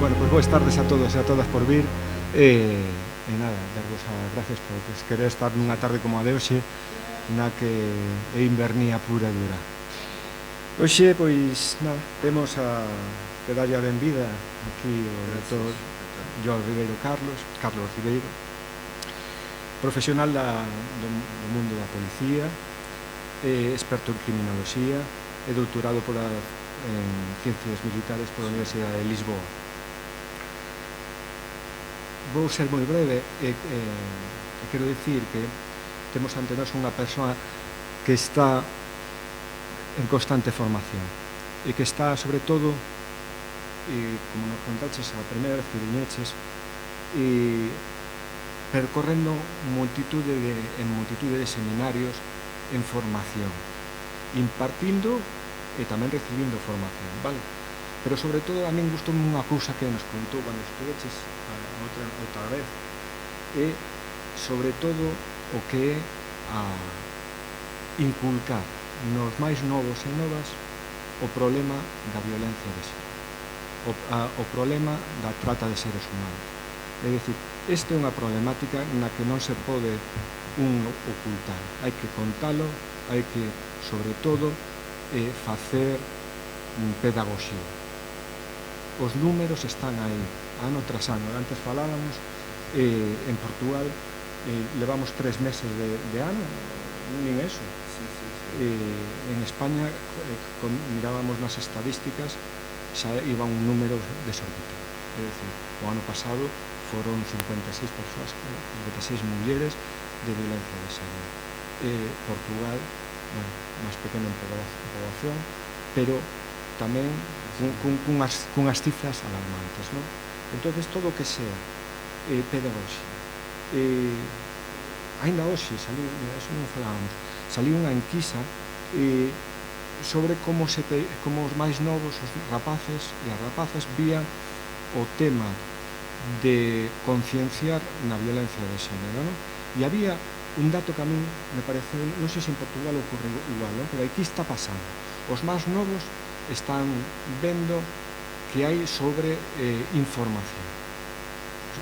Bueno, pois boas tardes a todos e a todas por vir e nada, darvos as gracias por querer estar nunha tarde como a de hoxe na que é invernía pura e dura. Hoxe, pois, nada, temos a que darlle a benvida aquí o doutor Joao Ribeiro Carlos Ribeiro, profesional do mundo da policía, experto en criminoloxía e doutorado en Ciencias Militares pola Universidade de Lisboa. Vou ser moi breve e quero dicir que temos ante nós unha persoa que está en constante formación e que está, sobre todo, como nos contaches a primeira vez que viñeches, percorrendo multitude de seminarios en formación, impartindo e tamén recibindo formación, vale? Pero sobre todo a min gustou unha cousa que nos contou cando estuveches outra vez, e sobre todo o que é a inculcar nos máis novos e novas o problema da violencia de xénero, o problema da trata de seres humanos. É dicir, esta é unha problemática na que non se pode ocultar, hai que contalo, hai que, sobre todo, facer pedagogía. Os números están aí, ano tras ano. Antes falábamos, en Portugal levamos 3 meses de ano, nin eso. En España, mirábamos nas estadísticas, xa iba un número desorbitado. É dicir, o ano pasado foron 56 persoas, 56 mulleres de violencia de xénero. Portugal, máis pequeno en población, pero tamén cunhas cifras alarmantes, non? Entón, todo o que sea pedagogía. Ainda hoxe, eso non falábamos, saliu unha enquisa sobre como os máis novos, os rapaces e as rapazas, vían o tema de concienciar na violencia de xénero, non? E había un dato que a min me pareceu, non sei se en Portugal ocorre igual, non? Pero aquí está pasando. Os máis novos están vendo que hai sobre información.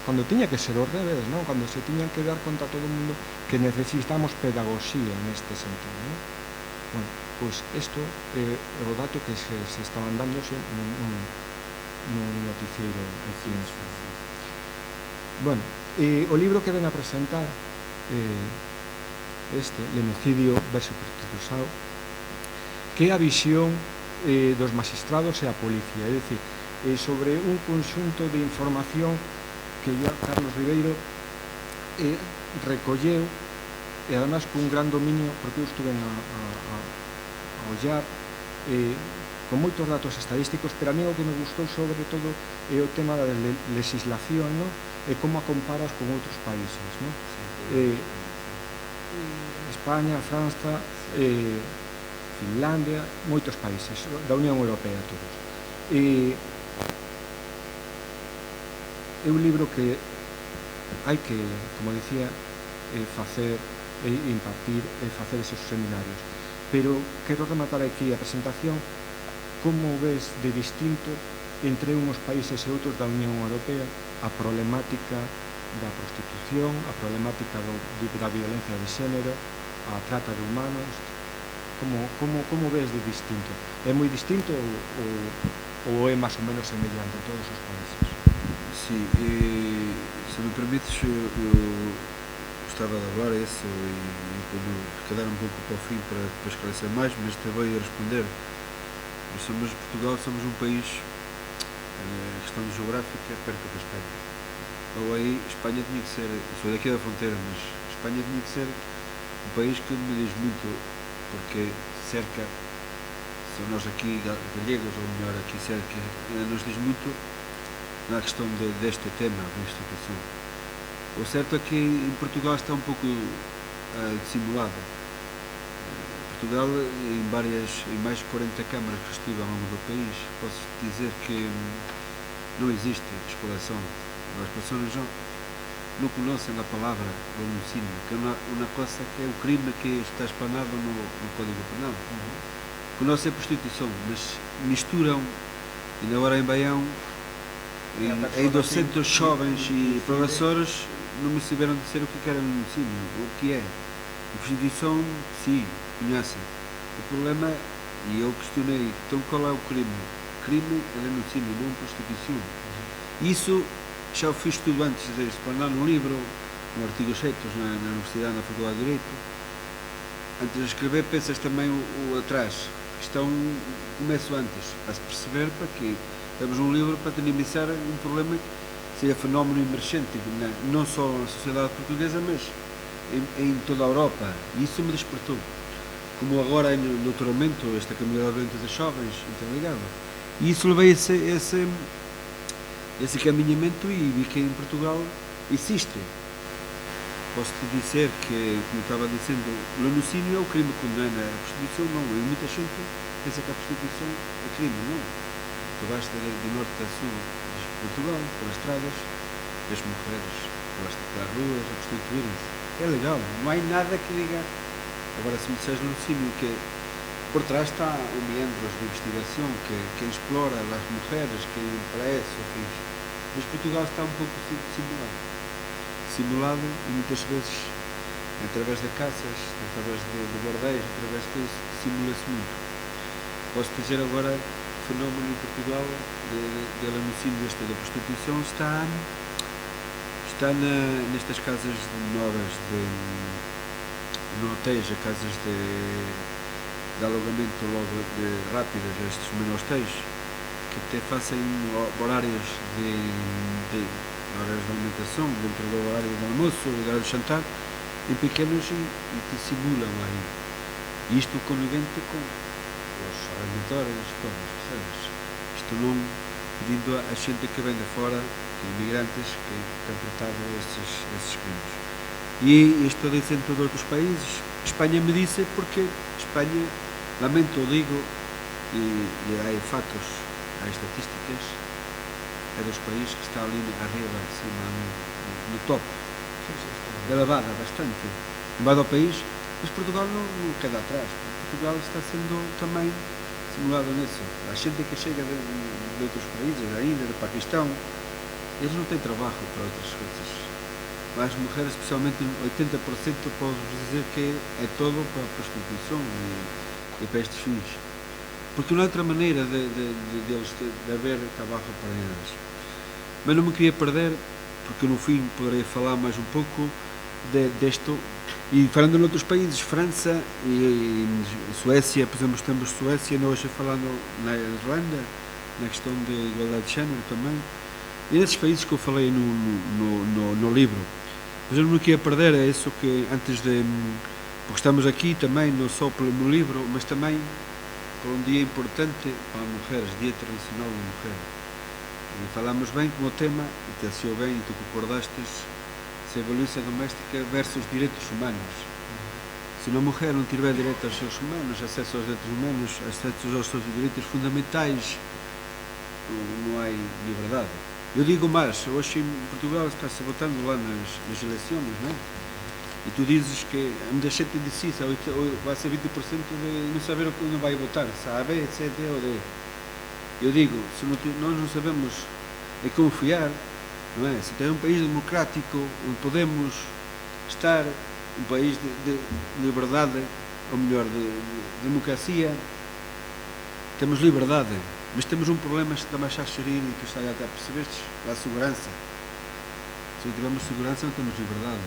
Cando tiña que ser ao revés, non? Cando se tiñan que dar conta a todo o mundo que necesitamos pedagogía neste sentido, non? Bueno, pois isto é o dato que se estaban dándose nun noticiero aquí en España. Bueno, o libro que ven a presentar Lemicidio versus Prostitución, que é a visión dos magistrados e a policía, é dicir, sobre un conxunto de información que ya Carlos Ribeiro recolleu, e además cun gran dominio, porque eu estuve a ollar con moitos datos estadísticos, pero a mí o que me gustou sobre todo é o tema da legislación, non? E como a comparas con outros países, non? España, França, Finlandia, moitos países da Unión Europea, todos. É un libro que hai que, como dicía, facer e impartir e facer esos seminarios. Pero quero rematar aquí a presentación como ves de distinto entre uns países e outros da Unión Europea a problemática da prostitución, a problemática da violencia de xénero, a trata de humanos. Como ves de distinto? É moi distinto ou é máis ou menos semellante en todos os países? Sí, se me permites, eu gostava de falar isso e quando quedar un pouco para o fim para depois esclarecer máis, mas te vou responder. Portugal somos un país, em questão geográfica, perto da Espanha. Ou aí, Espanha tinha que ser, sou daqui da fronteira, mas Espanha tinha que ser um país que me diz muito, porque cerca, são nós aqui galegos, ou melhor, aqui cerca, nos diz muito na questão deste tema, da instituição. O certo é que em Portugal está um pouco dissimulada. Portugal, em mais de 40 câmaras que estive ao longo do país, posso dizer que não existe exploração. As pessoas não conhecem a palavra homicídio, que é uma coisa que é o crime que está explanado no Código Penal. Conhecem a prostituição, mas misturam, ainda agora em Baião, em 200 jovens e professores não me souberam dizer o que era lenocínio, o que é. A prostituição, sim, conhecem. O problema, e eu questionei, então qual é o crime? O crime é lenocínio, não prostituição. Isso já o fiz tudo antes de explanar no livro, no artigo 7 na Universidade, na Faculdade de Direito. Antes de escrever, pensas também o atrás. Começo antes, a se perceber para que temos um livro para dinamizar um problema que seja fenómeno emergente, não só na sociedade portuguesa, mas em toda a Europa. E isso me despertou. Como agora no doutoramento, esta comunidade de jovens interligada. E isso levei esse caminhamento e vi que em Portugal existe. Posso-te dizer que, como estava dizendo, o lenocínio é o crime que condena, a prostituição não. E muita gente pensa que a prostituição é crime, não. Tu vais de norte a sul de Portugal, pelas estradas, as mulheres pelas ruas a prostituírem-se. É legal, não há nada que diga. Agora, se me disseres lenocínio, que por trás está o meandro de investigação, que quem explora as mulheres, quem aparece, mas Portugal está um pouco simulado e muitas vezes através de caças, através de bordéis, através de coisas, simula-se muito. Posso dizer agora o fenómeno em Portugal de lenocínio da prostituição está nestas casas novas no hotéis, casas de alojamento logo rápidas, estes menostéis, que até fazem horários de alimentação, dentro do horário do almoço, do horário de jantar, em pequenos e que simulam aí. E isto conivente com os arrendadores, com as pessoas. Isto não pedindo a gente que vem de fora, que imigrantes, que têm tratado esses crimes. E estou dizendo todos os outros países. Espanha me disse porque Espanha, lamento o digo, e há fatos, há estatísticas, é dos países que está ali arriba, acima, no top. Elevada bastante. Elevado ao país, mas Portugal não queda atrás. Portugal está sendo também simulado nisso. A gente que chega de outros países, da Índia, do Paquistão, eles não têm trabalho para outras coisas. Mas as mulheres, especialmente 80%, posso dizer que é todo para a prostituição e para estes fins. Porque não há outra maneira de haver trabalho para eles. Mas não me queria perder, porque no fim poderei falar mais um pouco disto. E falando em outros países, França e Suécia, por exemplo, estamos em Suécia, nós hoje falando na Irlanda, na questão de igualdade de género também. E nesses países que eu falei no livro. Mas eu não me queria perder, é isso que antes de... Porque estamos aqui também, não só no livro, mas também por um dia importante para as mulheres, Dia Internacional da Mulher. E falamos bem com o tema, e te assou bem, e tu concordastes, se a violência doméstica versus direitos humanos. Se uma mulher não tiver direito aos seus humanos, acesso aos direitos humanos, acesso aos seus direitos fundamentais, não há liberdade. Eu digo mais, hoje em Portugal está-se votando lá nas eleições, não é? E tu dizes que muita gente indecisa, vai ser 20% de não saber o que não vai votar, se A, B, C, D ou D. Eu digo, se nós não sabemos confiar, não é? Se tem um país democrático onde podemos estar, um país de liberdade, ou melhor, de democracia, temos liberdade, mas temos um problema que está mais a gerir e que está a percebeste, a segurança. Se não tivermos segurança, não temos liberdade.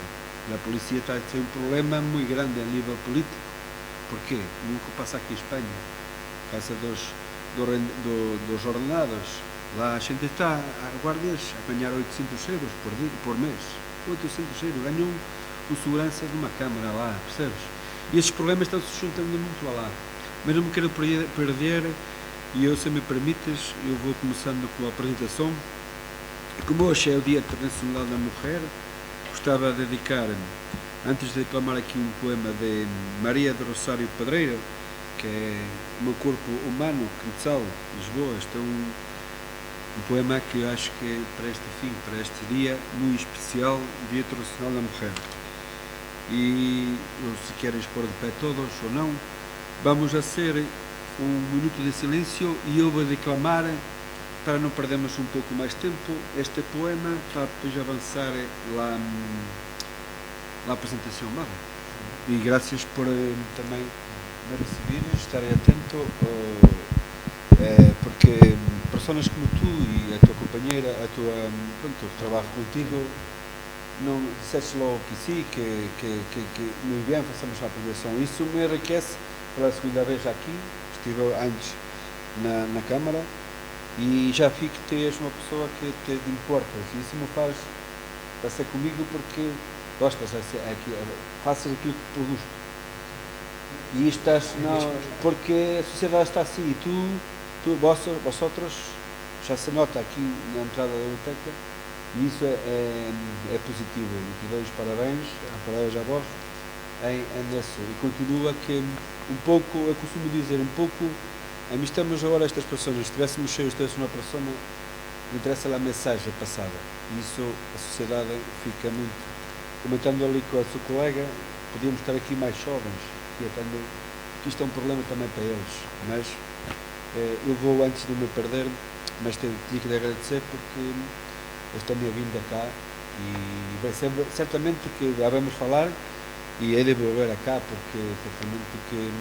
A polícia está a ter um problema muito grande a nível político. Porquê? Nunca passa aqui em Espanha, casa dos ordenados. Lá a gente está a guardas a ganhar 800 euros por mês. 800 euros. Ganham com segurança de uma câmara lá, percebes? E esses problemas estão se juntando muito lá. Mas não me quero perder, e eu, se me permites, eu vou começando com a apresentação. Como hoje é o Dia Internacional da Mulher, gostava de dedicar, antes de declamar aqui um poema de Maria do Rosário Pedreira, que é O Meu Corpo Humano, Quintzal, Lisboa. Este é um poema que eu acho que é para este fim, para este dia muito especial, Dia Internacional da Mulher. E se querem expor de pé todos ou não, vamos a ser um minuto de silêncio e eu vou declamar para não perdermos um pouco mais tempo, este poema para depois avançar lá na apresentação, vale? E graças por também me receber, estarem atento, porque pessoas como tu e a tua companheira, pronto, trabalho contigo, não disseste logo que sim, que muito bem, façamos a apresentação. Isso me enriquece pela segunda vez aqui, estive antes na Câmara, e já vi que tu és uma pessoa que te importas, e isso me faz passar comigo porque gostas, fazes aquilo que por gosto. E estás, não, porque a sociedade está assim, e vosotros, já se nota aqui na entrada da biblioteca, e isso é positivo, e te dou os parabéns a vós, nisso, e continua que um pouco, eu costumo dizer, um pouco, a mim estamos agora estas pessoas, se estivéssemos cheios de uma pessoa, me interessa a mensagem passada, e isso a sociedade fica muito, comentando ali com a sua colega, podíamos estar aqui mais jovens, que isto é um problema também para eles, mas eu vou, antes de me perder, mas tenho que lhe agradecer porque esta minha vinda cá, e vai ser, certamente que vamos falar, e ele volver cá, porque certamente que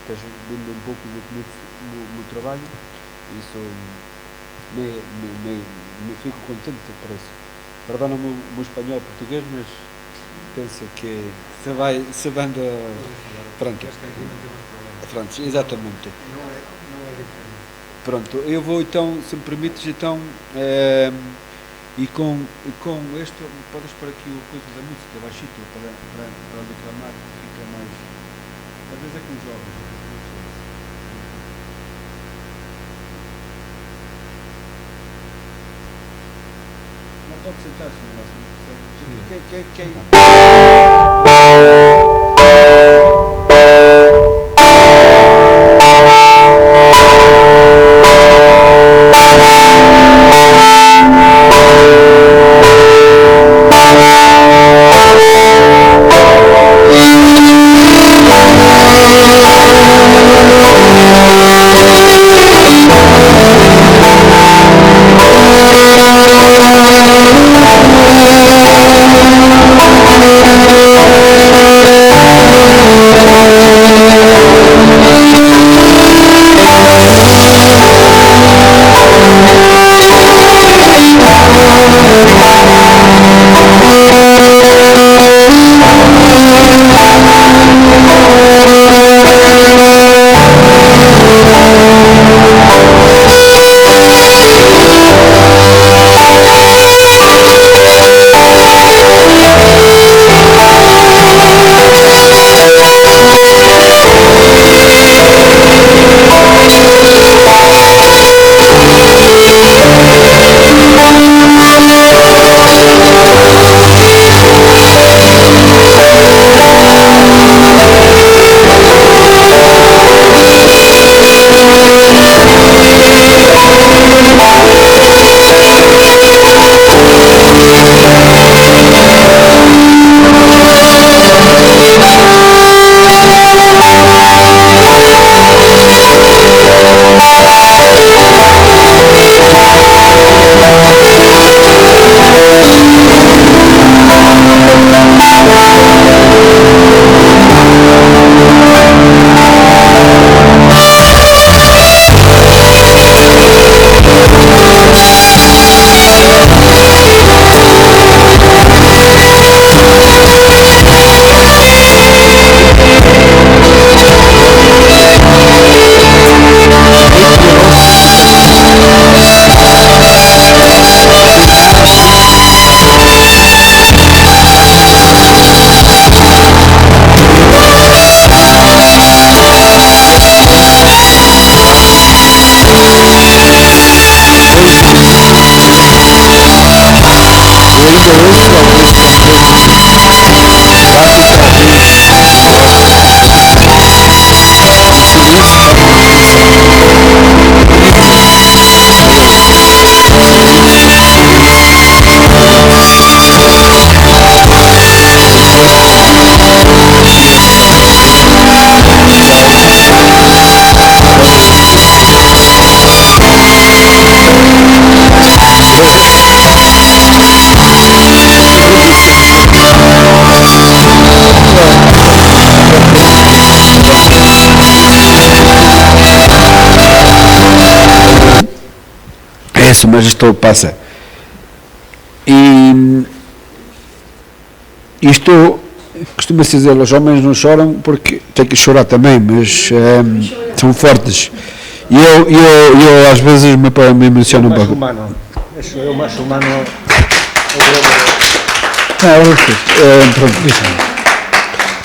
estás vindo um pouco no meu trabalho, e isso me fico contente por isso. Perdona o meu espanhol português, mas penso que se vando pronto, exatamente. Pronto, eu vou então, se me permites, então, e com este, podes pôr aqui o coisa da música, baixito, para declamar, fica mais, às vezes é com os jovens. Não pode sentar-se, isso, mas isto passa. E isto costuma-se dizer, os homens não choram porque têm que chorar também, mas são fortes. E eu às vezes me emociono um pouco. Eso é o máis humano.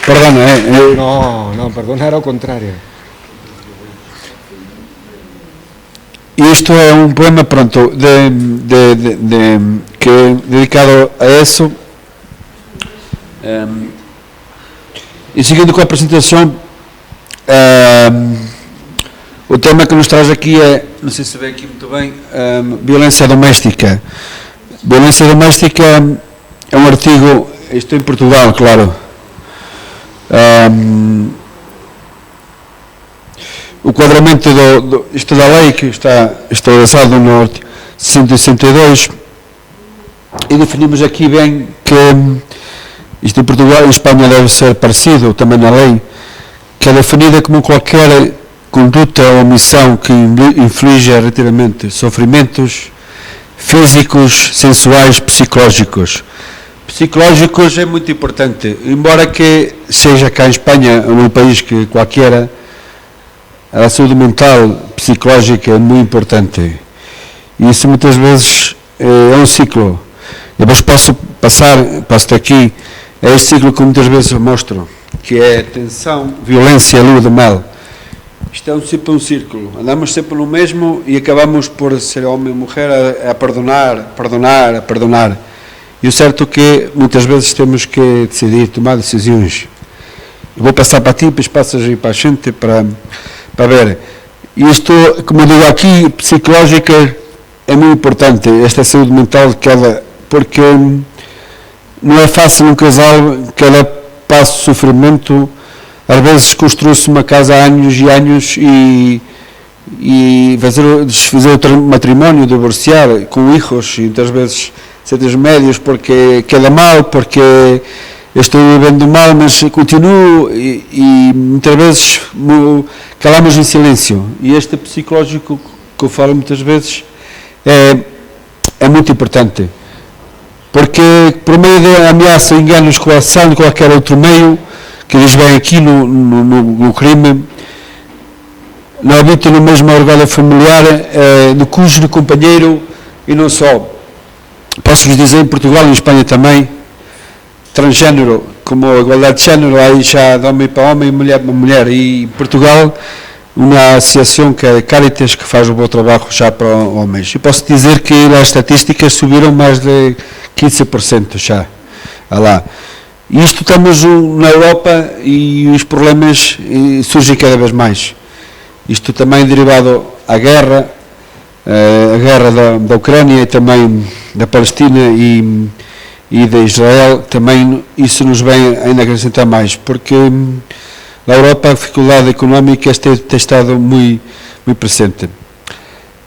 Perdona, No, perdona, era o contrario. E isto é um poema, pronto, que é dedicado a isso. E seguindo com a apresentação, o tema que nos traz aqui é, não sei se vê aqui muito bem, violência doméstica. Violência doméstica é um artigo, isto em Portugal, claro. O quadramento isto da lei que está estabelecido no artigo 162 e definimos aqui bem que isto em Portugal e Espanha deve ser parecido também na lei, que é definida como qualquer conduta ou omissão que inflige relativamente sofrimentos físicos, sensuais, psicológicos. Psicológicos é muito importante, embora que seja cá em Espanha ou num país que qualquer, a saúde mental, psicológica é muito importante. E isso muitas vezes é um ciclo. Depois passo aqui, é este ciclo que muitas vezes eu mostro, que é tensão, violência, lua de mel. Isto é sempre um círculo. Andamos sempre no mesmo e acabamos por ser homem e mulher a perdonar. E o certo é que muitas vezes temos que decidir, tomar decisões. Eu vou passar para ti, depois passas aí para a gente para ver. Isto, como eu digo aqui, psicológica é muito importante, esta saúde mental, porque não é fácil um casal, cada passo de sofrimento, às vezes construiu-se uma casa há anos e anos e desfazer o matrimónio, divorciar com filhos, e muitas vezes certos médios porque queda mal, porque estou vivendo mal, mas continuo e muitas vezes calamos em silêncio. E este psicológico que eu falo muitas vezes é muito importante, porque por meio de ameaça, enganos, coação, de qualquer outro meio, que diz bem aqui no crime, não habita no mesmo orgulho familiar do cônjuge, companheiro e não só. Posso-vos dizer, em Portugal e em Espanha também, transgênero, como a igualdade de género, aí já de homem para homem, mulher para mulher. E em Portugal, uma associação que é a Caritas, que faz o bom trabalho já para homens. E posso dizer que as estatísticas subiram mais de 15% já. Lá. E isto estamos na Europa e os problemas surgem cada vez mais. Isto também derivado à guerra, da Ucrânia e também da Palestina e de Israel, também isso nos vem ainda acrescentar mais, porque na Europa a dificuldade económica tem estado muito presente.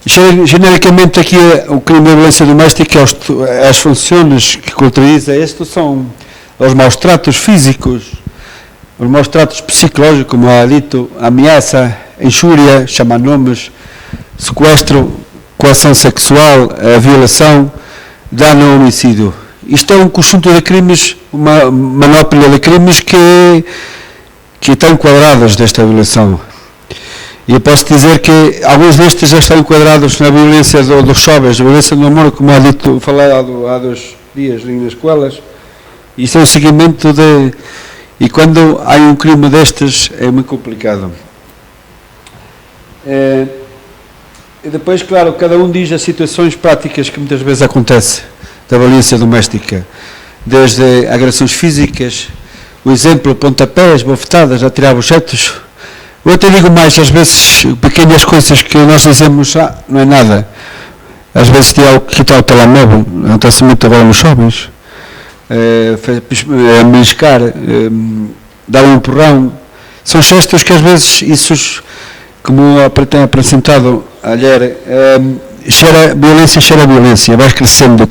Genericamente aqui o crime de violência doméstica, as funções que caracteriza isto são os maus tratos físicos, os maus tratos psicológicos, como há dito, ameaça, injúria, chamar nomes, sequestro, coação sexual, violação, dano ou homicídio. Isto é um conjunto de crimes, uma manopla de crimes que estão enquadrados desta violação. E eu posso dizer que alguns destes já estão enquadrados na violência dos jovens, a violência do amor, como há dito, falado há 2 dias nas escolas. Isto é um seguimento e quando há um crime destes é muito complicado. E depois, claro, cada um diz as situações práticas que muitas vezes acontece da violência doméstica, desde agressões físicas, o exemplo, pontapés, bofetadas, atirar objetos. Eu até digo mais, às vezes, pequenas coisas que nós dizemos, não é nada. Às vezes tem algo que quitar o telemóvel, acontece muito agora nos jovens. Meliscar, dar um empurrão, são gestos que às vezes isso, como tem apresentado ayer, cheira violência, vais crescendo,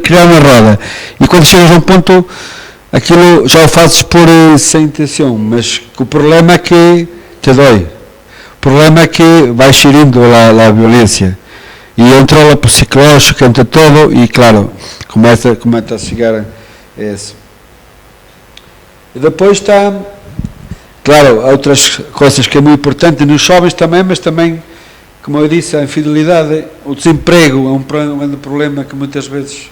criar uma roda, e quando chegas a um ponto, aquilo já o fazes sem intenção, mas o problema é que te dói, o problema é que vais gerindo a violência, e entra o psicológico, entra todo e claro, começa a chegar a esse. E depois está, claro, outras coisas que é muito importante nos jovens também, mas também, como eu disse, a infidelidade, o desemprego é um grande problema que muitas vezes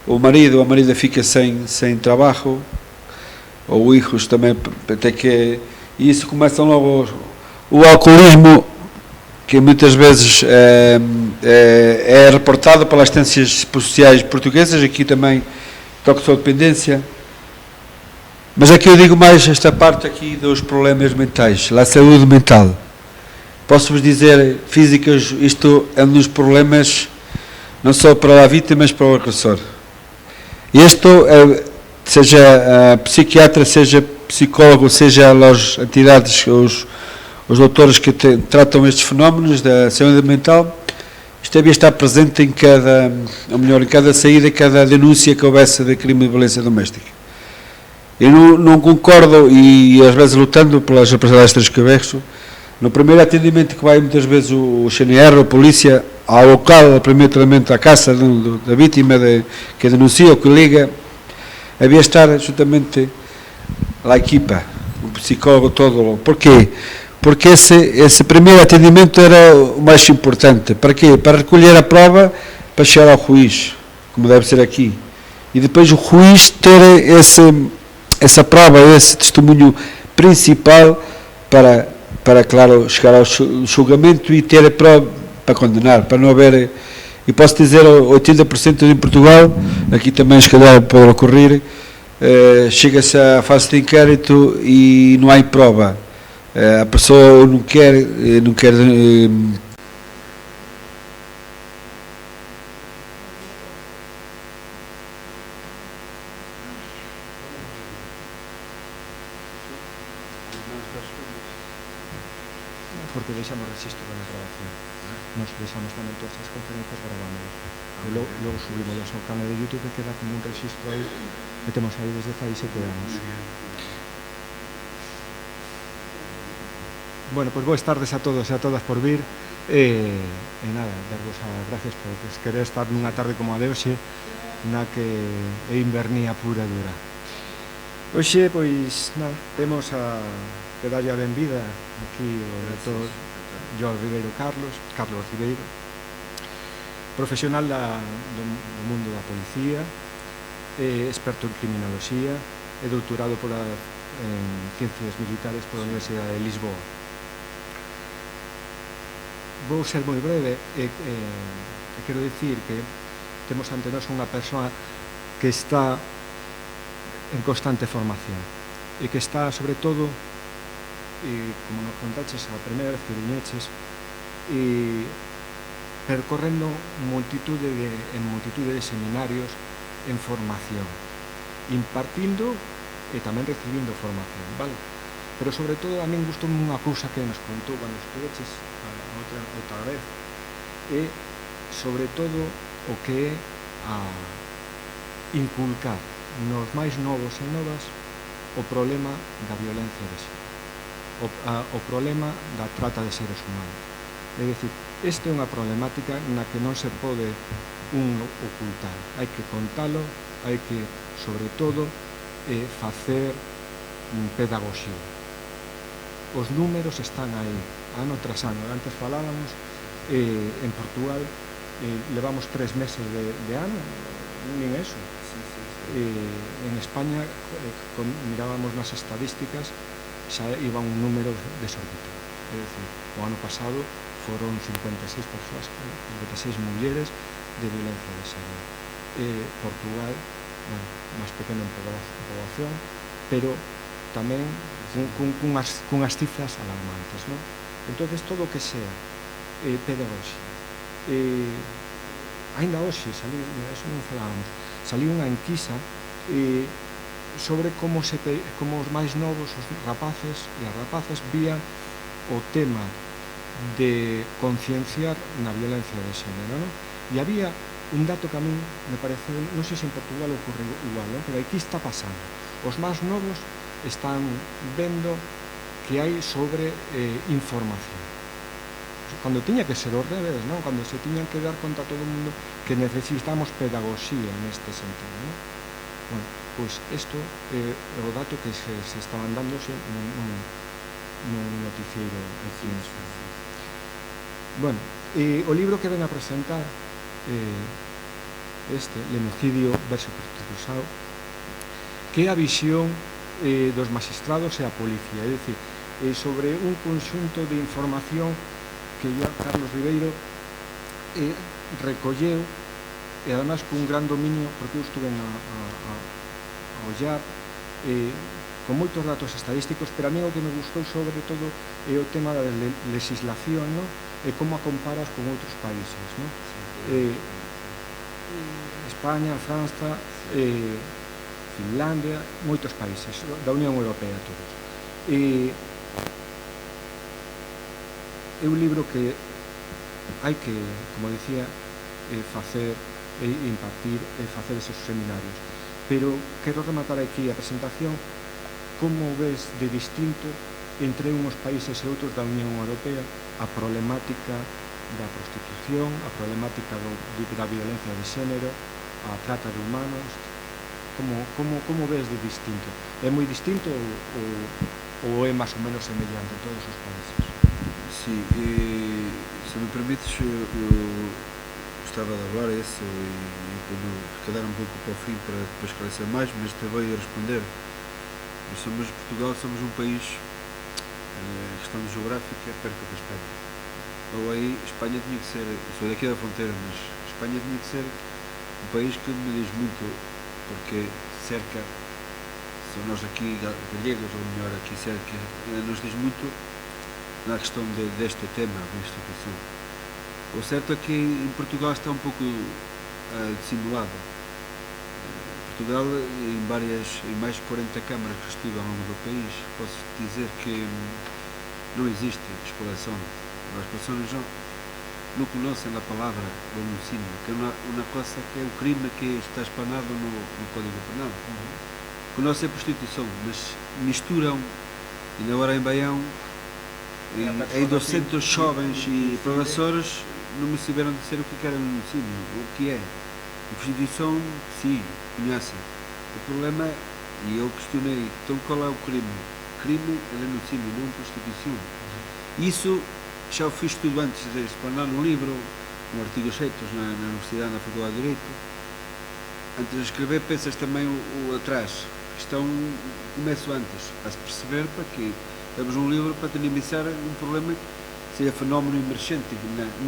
o marido ou a marida fica sem trabalho, ou hijos também, até que, e isso começa logo o alcoolismo, que muitas vezes é reportado pelas assistências sociais portuguesas, aqui também toxicodependência, mas aqui eu digo mais esta parte aqui dos problemas mentais, a saúde mental. Posso-vos dizer, físicas, isto é um dos problemas, não só para a vítima, mas para o agressor. Isto, seja psiquiatra, seja psicólogo, seja as entidades, os doutores que tratam estes fenómenos da saúde mental, isto devia estar presente em cada saída, cada denúncia que houvesse de crime de violência doméstica. Eu não concordo, e às vezes lutando pelas representações que eu vejo, no primeiro atendimento que vai muitas vezes o CNR, a polícia, ao local, ao primeiro atendimento à casa da vítima que denuncia ou que liga, havia estar justamente a equipa, o psicólogo todo. Porquê? Porque esse primeiro atendimento era o mais importante. Para quê? Para recolher a prova, para chegar ao juiz, como deve ser aqui. E depois o juiz ter essa prova, esse testemunho principal para claro, chegar ao julgamento e ter a prova para condenar, para não haver, e posso dizer, 80% em Portugal, aqui também se calhar pode ocorrer, chega-se à fase de inquérito e não há prova. A pessoa não quer porque deixamos registro da grabación. Nos deixamos tamén todas as conferencias grabamos. E logo subimos ao canal de YouTube e queda como un registro aí que temos aí desde fai 7 anos. Bueno, pois boas tardes a todos e a todas por vir e nada, darvos as gracias por querer estar nunha tarde como a de hoxe na que é invernía pura e dura. Hoxe, pois, nada, temos que darlle a benvida aquí o doutor João Ribeiro Carlos Ribeiro, profesional do mundo da policía, experto en criminoloxía e doutorado en ciencias militares pola Universidade de Lisboa. Vou ser moi breve e quero dicir que temos ante nós unha persoa que está en constante formación e que está, sobre todo, como nos contaches a primeira vez que viñeches, percorrendo multitude de seminarios en formación, impartindo e tamén recibindo formación, vale? Pero sobre todo a min gustou unha cousa que nos contou cando estuveches outra vez, e sobre todo o que é a inculcar nos máis novos e novas o problema da violencia de xénero, o problema da trata de seres humanos. É dicir, esta é unha problemática na que non se pode ocultar, hai que contalo, hai que, sobre todo, facer pedagogía. Os números están aí, ano tras ano. Antes falábamos, en Portugal levamos 3 meses de ano, nin eso. En España, mirábamos nas estadísticas, xa iba un número desorbitado. É dicir, o ano pasado foron 56 persoas, 56 mulleres de violencia de xénero. Portugal, máis pequeno en población, pero tamén cunhas cifras alarmantes, non? Entón, todo o que sea pedagogía. Ainda hoxe, eso non falábamos, saliu unha enquisa sobre como os máis novos, os rapaces e as rapaces, vían o tema de concienciar na violencia de xénero, non? E había un dato que a min me pareceu, non sei se en Portugal ocorre igual, non? Pero aquí está pasando. Os máis novos están vendo que hai sobre información. cando tiña que ser ao revés, non? Cando se tiñan que dar conta a todo o mundo que necesitamos pedagogía neste sentido, non? Bueno, pois isto é o dato que se estaban dándose nun noticiero aquí en España. Bueno, o libro que ven a presentar este, Lenocidio versus Prostitución, que é a visión dos magistrados e a policía, é dicir, sobre un conxunto de información que ya Carlos Ribeiro recolleu, e además cun gran dominio, porque eu estuve a ollar con moitos datos estadísticos, pero a mí o que me gustou sobre todo é o tema da legislación, non? E como a comparas con outros países, non? España, França, Finlandia, moitos países da Unión Europea, todos. É un libro que hai que, como decía, facer e impartir e facer esos seminarios, pero quero rematar aquí a presentación como ves de distinto entre uns países e outros da Unión Europea a problemática da prostitución, a problemática da violencia de xénero, a trata de humanos. Como ves de distinto? É moi distinto ou é máis ou menos semellante en todos os países? Sí, se me permites, eu gostava de falar isso e quando quedar um pouco para o fim para depois esclarecer mais, mas te vou responder. Portugal somos um país, questão geográfica, perto da Espanha. Ou aí, Espanha tinha que ser, sou daqui da fronteira, mas Espanha tinha que ser um país que me diz muito, porque cerca, são nós aqui gallegos, ou melhor, aqui cerca, nos diz muito na questão deste tema da instituição. O certo é que em Portugal está um pouco dissimulado. Portugal, em mais de 40 câmaras que estive ao longo do país, posso dizer que não existe exploração. As pessoas não conhecem a palavra homicídio, que é uma coisa que é o crime que está explanado no Código Penal. Conhecem a prostituição, mas misturam, e agora em Baião, em 200 jovens e professores não me souberam dizer o que era homicídio, o que é. A prostituição, sim, conhecem. O problema, e eu questionei, então qual é o crime? Crime é homicídio, não prostituição. Isso já o fiz tudo antes de explanar no livro, no artigo 6 na Universidade, na Faculdade de Direito. Antes de escrever, pensas também o atrás. Começo antes a se perceber para que temos um livro para dinamizar um problema que seja fenómeno emergente,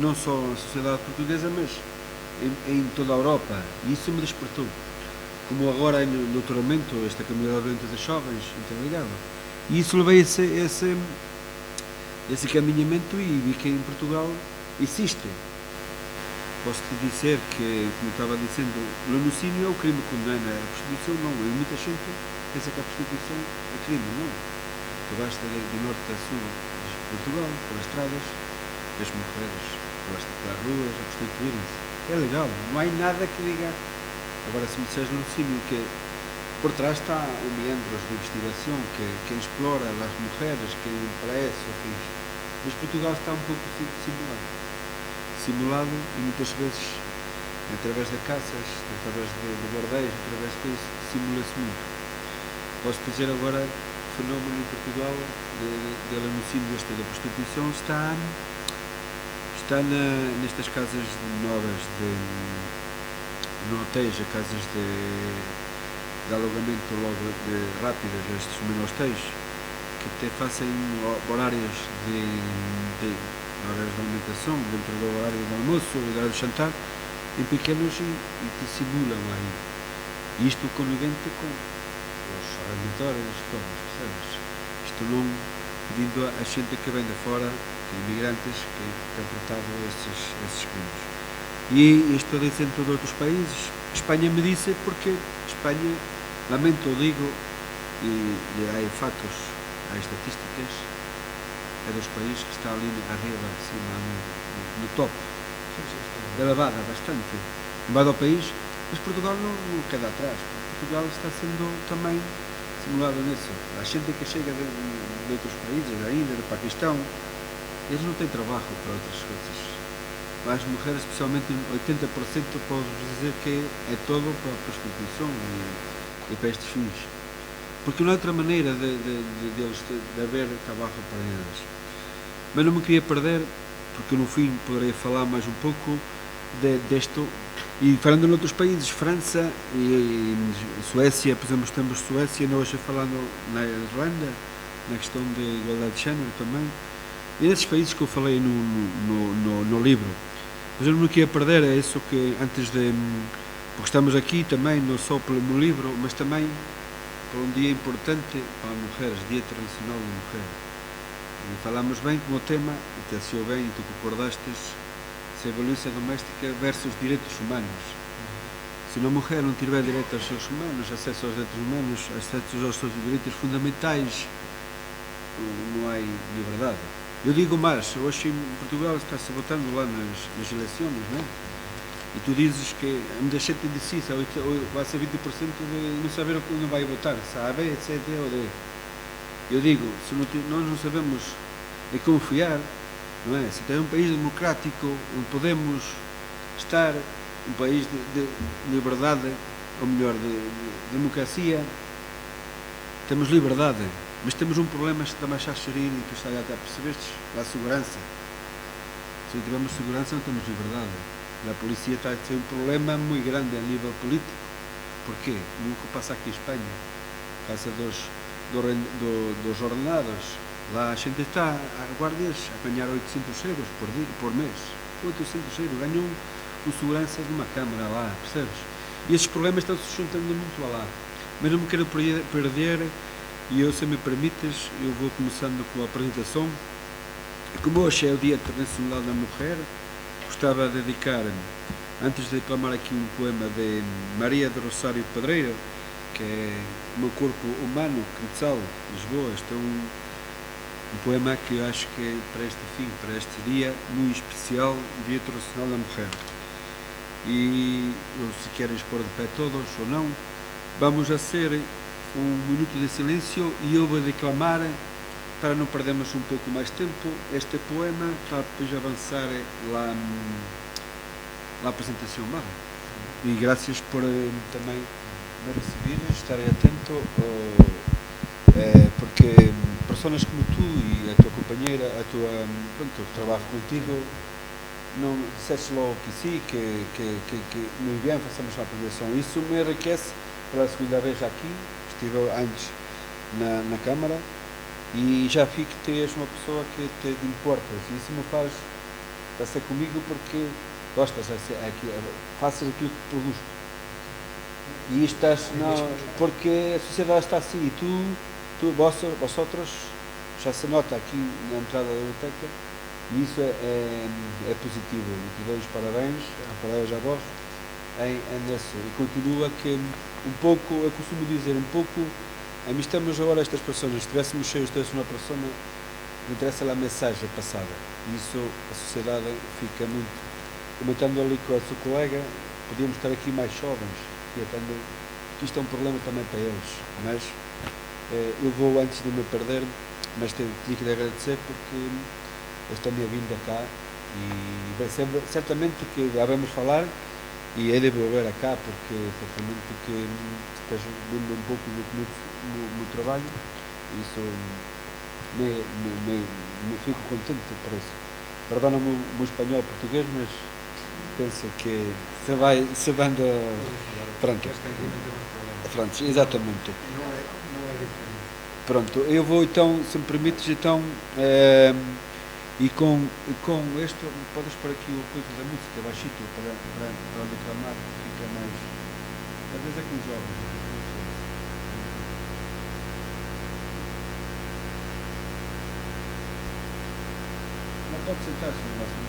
não só na sociedade portuguesa, mas em toda a Europa. E isso me despertou. Como agora no doutoramento, esta comunidade violenta dos jovens interligada. E isso levei esse caminhamento e vi que em Portugal existe. Posso-te dizer que, como estava dizendo, o lanucínio é o crime que condena, a prostituição não. E muita gente pensa que a prostituição é crime, não. Tu vais de norte a sul de Portugal, pelas estradas, as mulheres pelas ruas a prostituírem-se. É legal, não há nada que diga. Agora, se me disseres lanucínio, que por trás está o meandro de investigação, que explora as mulheres, que parece, mas Portugal está um pouco simulado e muitas vezes através de caças, através de bordéis, através de coisas, simula-se muito. Posso dizer agora que o fenómeno em Portugal de lanucínio da prostituição está nestas casas novas no hotéis, casas de alugamento logo rápidas, estes menostéis, que até fazem horários de alimentação, dentro do horário do almoço, do horário de jantar, em pequenos e que simulam aí. E isto conivente com os arrendadores, todos, percebes? Isto não pedindo a gente que vem de fora, que imigrantes, que têm tratado esses crimes. E estou dizendo de outros países. Espanha me disse porque Espanha, lamento digo, e há fatos, há estatísticas, é dos países que está ali arriba, acima, no top, elevada bastante. Invade o país, mas Portugal não queda atrás. Portugal está sendo também simulado nisso. Há gente que chega de outros países, da Índia, do Paquistão, eles não têm trabalho para outras coisas. As mulheres, especialmente 80%, posso dizer que é todo para a prostituição e para estes fins. Porque não há outra maneira de haver trabalho para eles. Mas não me queria perder, porque no fim poderei falar mais um pouco disto. E falando noutros países, França e Suécia, por exemplo, estamos em Suécia, nós falando na Irlanda, na questão da igualdade de género também. E nesses países que eu falei no livro. Mas eu não me queria perder, é isso que antes de... Porque estamos aqui também, não só no livro, mas também por um dia importante para as mulheres, Dia Internacional da Mulher. E falamos bem com o tema, e te achou bem, e tu concordastes, se a violência doméstica versus direitos humanos. Se uma mulher não tiver direito aos seus humanos, acesso aos direitos humanos, acesso aos seus direitos fundamentais, não há liberdade. Eu digo mais, hoje em Portugal está-se votando lá nas eleições, não é? E tu dizes que muita gente indecisa, vai ser 20% de não saber o que não vai votar, se A, B, C, D ou D. Eu digo, se nós não sabemos de confiar, não é? Se tem um país democrático onde podemos estar, um país de liberdade, ou melhor, de democracia, temos liberdade. Mas temos um problema que também já gerir e que está a percebestes, a segurança. Se não tivermos segurança não temos liberdade. A polícia está a ter um problema muito grande a nível político. Porquê? No que passa aqui em Espanha, casa dos ordenados, lá a gente está, a guardas, a ganhar 800 euros por mês. 800 euros, ganham o segurança de uma câmara lá, percebes? E esses problemas estão se juntando muito lá. Mas não me quero perder. E eu, se me permites, eu vou começando com a apresentação. Como hoje é o Dia Internacional da Mulher, gostava de dedicar, antes de declamar aqui um poema de Maria do Rosário Pedreira, que é O Meu Corpo Humano, Quetzal, Lisboa. Este é um poema que eu acho que é para este fim, para este dia muito especial, Dia Internacional da Mulher. E se querem expor de pé todos ou não, vamos a ser um minuto de silêncio e eu vou declamar, para não perdermos um pouco mais tempo, este poema, para depois avançar lá na apresentação. E graças por também me receber, estarem atento, porque pessoas como tu e a tua companheira, o trabalho contigo, não disseste logo que sim, que muito bem, façamos a apresentação. Isso me enriquece pela segunda vez aqui. Estive antes na Câmara e já vi que tu és uma pessoa que te importas e isso me faz ser comigo porque gostas, fazes aquilo que produz e estás, não, porque a sociedade está assim e vosotros, já se nota aqui na entrada da biblioteca e isso é positivo e te dou os parabéns a vós nisso e continua que um pouco, eu costumo dizer, a mim estamos agora estas pessoas, se estivéssemos cheios de uma pessoa, me interessa a mensagem passada. E isso, a sociedade fica muito. Comentando ali com a sua colega, podíamos estar aqui mais jovens, que isto é um problema também para eles. Mas eu vou, antes de me perder, mas tenho que lhe agradecer porque esta minha vinda cá e vai ser, certamente que devemos falar. E ele volver cá porque certamente que estás vendo um pouco do meu trabalho e isso me fico contente por isso. Perdona o meu espanhol português, mas penso que se vai pronto. Pronto, exatamente. Pronto, eu vou então, se me permites, então e com este, podes pôr aqui o coisa da música baixito para declamar, fica mais. Às vezes é com os jovens. Não pode sentar-se no máximo.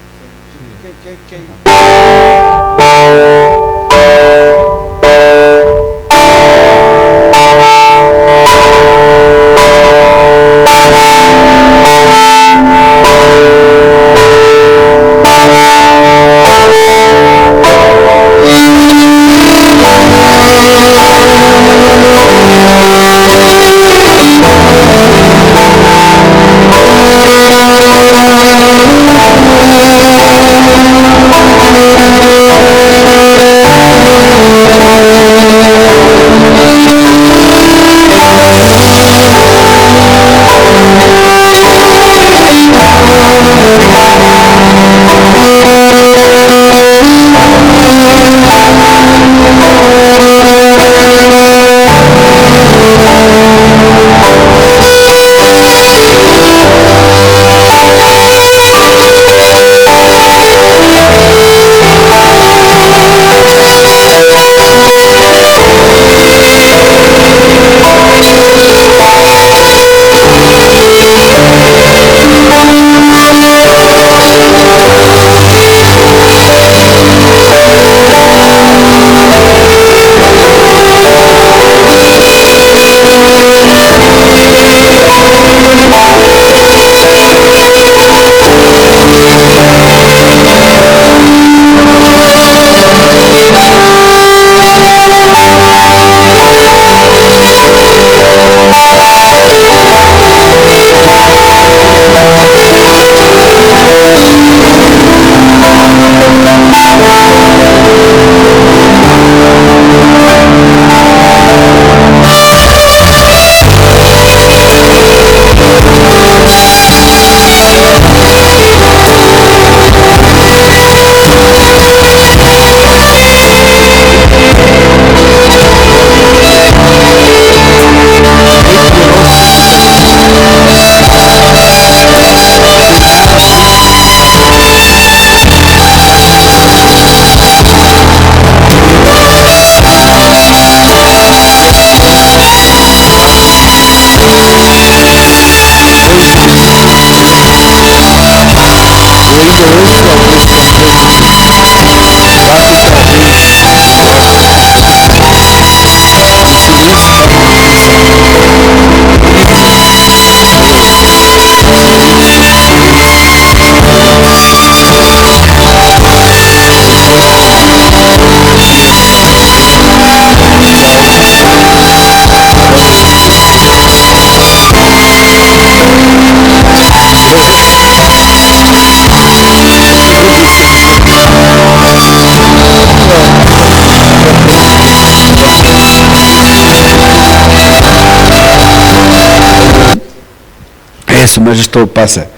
isso, mas isto passa.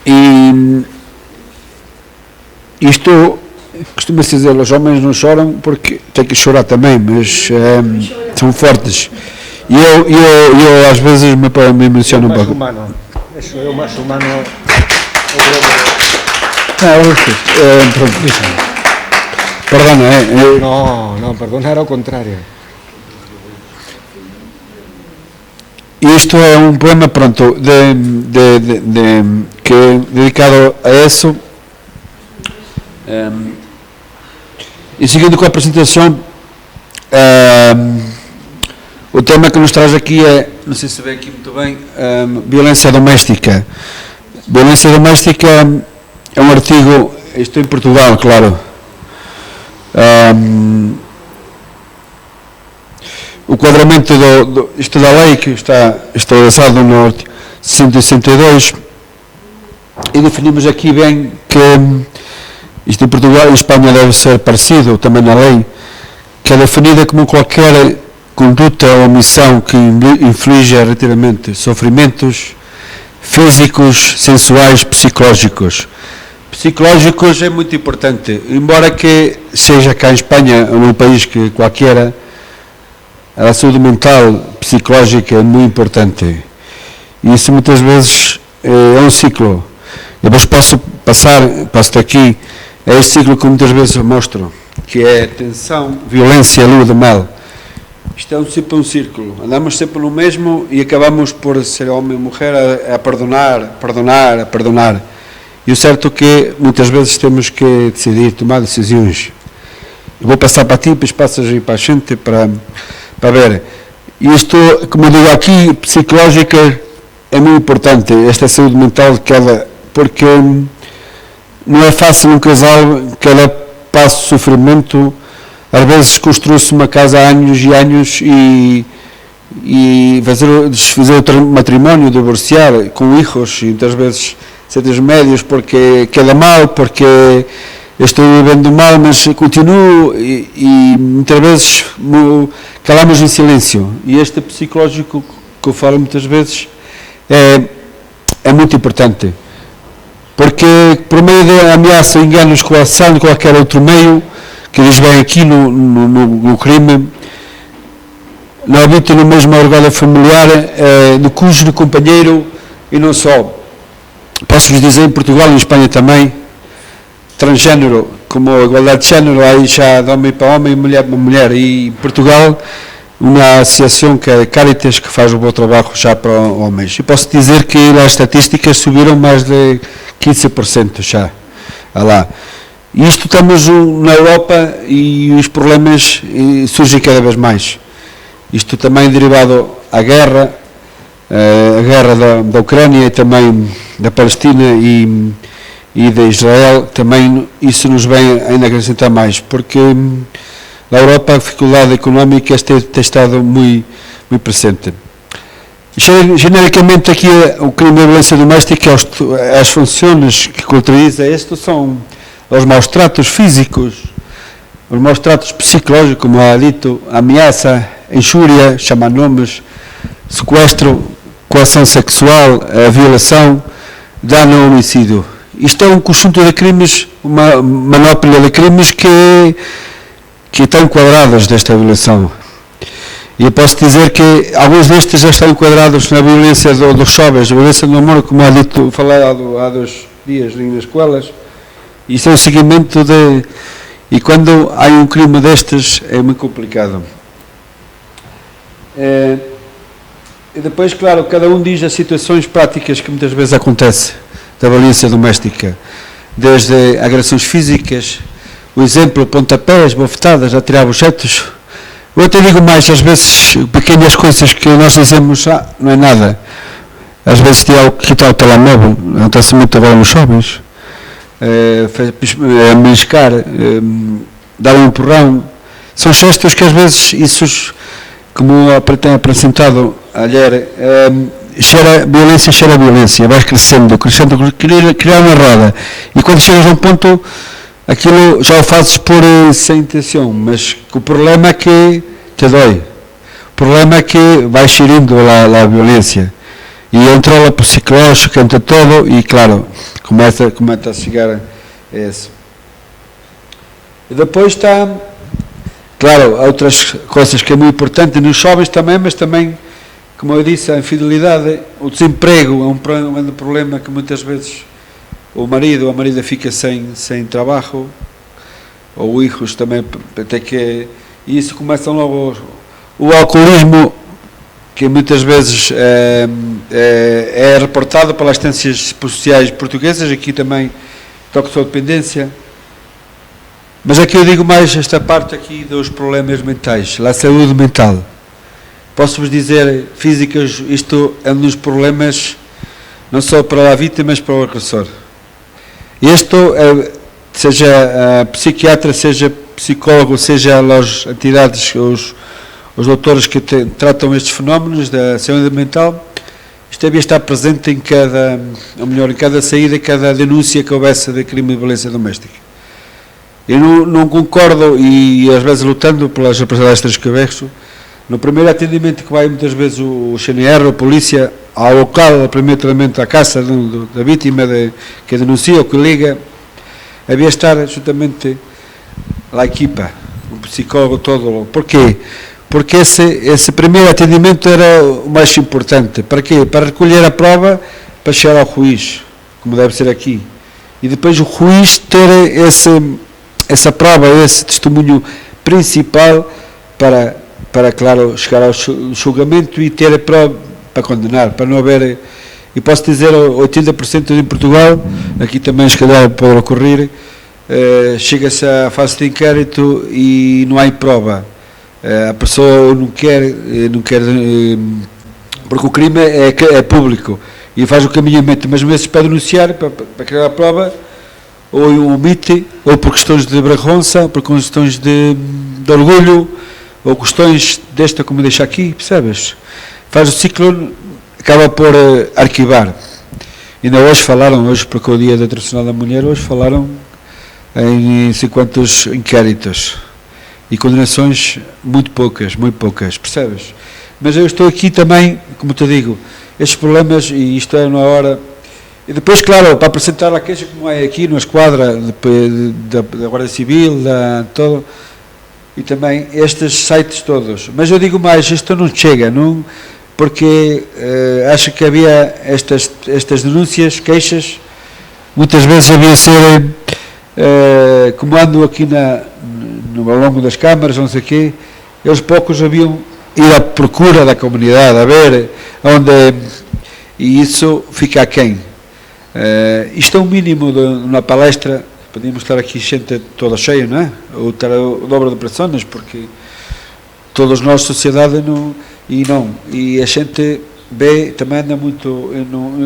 E isto costuma-se dizer, os homens não choram porque têm que chorar também, mas são fortes. E eu às vezes me emociono um pouco. Eso é o máis humano. Perdona, No, perdona, era o contrario. E isto é um poema, pronto, que é dedicado a isso. E seguindo com a apresentação, o tema que nos traz aqui é, não sei se vê aqui muito bem, violência doméstica. Violência doméstica é um artigo, isto em Portugal, claro. O quadramento isto da lei que está estabelecido no artigo 162 e definimos aqui bem que isto em Portugal e em Espanha deve ser parecido também na lei, que é definida como qualquer conduta ou omissão que inflige relativamente sofrimentos físicos, sensuais, psicológicos. Psicológicos é muito importante, embora que seja cá em Espanha ou num país que qualquer, a saúde mental, psicológica é muito importante. E isso muitas vezes é um ciclo. Depois posso aqui, é este ciclo que muitas vezes eu mostro, que é tensão, violência, lua de mel. Isto é sempre um círculo. Andamos sempre no mesmo e acabamos por ser homem e mulher a perdonar. E o certo é que muitas vezes temos que decidir, tomar decisões. Eu vou passar para ti, depois passas aí para a gente, para ver. Isto, como eu digo aqui, psicológica é muito importante, esta saúde mental, porque não é fácil um casal, cada passo de sofrimento, às vezes construiu-se uma casa há anos e anos e desfazer o matrimónio, divorciar com filhos, e muitas vezes certos médios porque queda mal, porque estou vivendo mal, mas continuo e muitas vezes calamos em silêncio. E este psicológico que eu falo muitas vezes é muito importante, porque por meio da ameaça, enganos, coação, de qualquer outro meio, que diz bem aqui no crime, não habita no mesmo orgulho familiar do cônjuge, do companheiro e não só. Posso-vos dizer, em Portugal e em Espanha também, transgênero, como a igualdade de género, aí já de homem para homem, mulher para mulher. E em Portugal, uma associação que é a Caritas, que faz o bom trabalho já para homens. E posso dizer que as estatísticas subiram mais de 15% já. Lá. E isto estamos na Europa e os problemas surgem cada vez mais. Isto também derivado à guerra, da Ucrânia e também da Palestina e de Israel, também isso nos vem ainda acrescentar mais, porque na Europa a dificuldade económica tem estado muito presente. Genericamente aqui o crime de violência doméstica, as funções que caracteriza isto são os maus tratos físicos, os maus tratos psicológicos, como há dito, ameaça, injúria, chamar nomes, sequestro, coação sexual, violação, dano ou homicídio. Isto é um conjunto de crimes, uma manopla de crimes que estão enquadrados desta violação. E eu posso dizer que alguns destes já estão enquadrados na violência dos jovens, a violência do amor, como há dito, falado há 2 dias nas escolas. Isto é um seguimento e quando há um crime destes é muito complicado. E depois, claro, cada um diz as situações práticas que muitas vezes acontece da violência doméstica, desde agressões físicas, o exemplo, pontapés, bofetadas, atirar objetos. Eu até digo mais, às vezes, pequenas coisas que nós dizemos, não é nada. Às vezes quitar o telemóvel, acontece muito agora nos jovens. Meliscar, dar um empurrão, são gestos que às vezes isso, como tem apresentado ayer, cheira violência, vais crescendo, criar uma roda, e quando chegas a um ponto, aquilo já o fazes sem intenção, mas o problema é que te dói, o problema é que vais gerindo a violência, E entrou lá para o psicológico, entra todo e, claro, começa a chegar a esse. E depois está, claro, outras coisas que é muito importante nos jovens também, mas também, como eu disse, a infidelidade, o desemprego é um problema que muitas vezes o marido ou a marida fica sem trabalho, ou hijos também, até que e isso começa logo o alcoolismo, que muitas vezes é reportado pelas assistências sociais portuguesas, aqui também toxicodependência, mas aqui eu digo mais esta parte aqui dos problemas mentais, a saúde mental. Posso-vos dizer, físicas, isto é um dos problemas, não só para a vítima, mas para o agressor. Isto, seja psiquiatra, seja psicólogo, seja as entidades, os doutores que tratam estes fenómenos da saúde mental, isto devia estar presente em cada saída, cada denúncia que houvesse de crime de violência doméstica. Eu não concordo, e às vezes lutando pelas representações que eu vejo, no primeiro atendimento que vai muitas vezes o CNR, a polícia, ao local, primeiro tratamento à casa da vítima que denuncia ou que liga, havia estar justamente a equipa, o psicólogo todo. Porquê? Porque esse primeiro atendimento era o mais importante. Para quê? Para recolher a prova, para chegar ao juiz, como deve ser aqui. E depois o juiz ter essa prova, esse testemunho principal para claro, chegar ao julgamento e ter a prova para condenar, para não haver... E posso dizer, 80% em Portugal, aqui também se calhar pode ocorrer, chega-se à fase de inquérito e não há prova. A pessoa não quer porque o crime é público e faz o caminhamento, mas vezes para denunciar, para criar a prova, ou omite, ou por questões de vergonha, por questões de orgulho, ou questões desta como deixa aqui, percebes? Faz o ciclo, acaba por arquivar. Ainda hoje falaram, porque é o Dia Internacional da Mulher, hoje falaram em 50 inquéritos e condenações muito poucas, percebes? Mas eu estou aqui também, como te digo, estes problemas, e isto é na hora, e depois, claro, para apresentar a queixa, como é aqui na esquadra da Guarda Civil, todo, e também estes sites todos. Mas eu digo mais, isto não chega, não, porque acho que havia estas denúncias, queixas, muitas vezes havia ser, como ando aqui ao longo das câmaras, não sei o quê, eles poucos haviam ir à procura da comunidade, a ver onde, e isso fica aquém. Isto é o mínimo de uma palestra, podíamos estar aqui gente toda cheia, não é? Ou estar o dobro de pessoas, porque todos nós, sociedade, e a gente vê, também anda muito,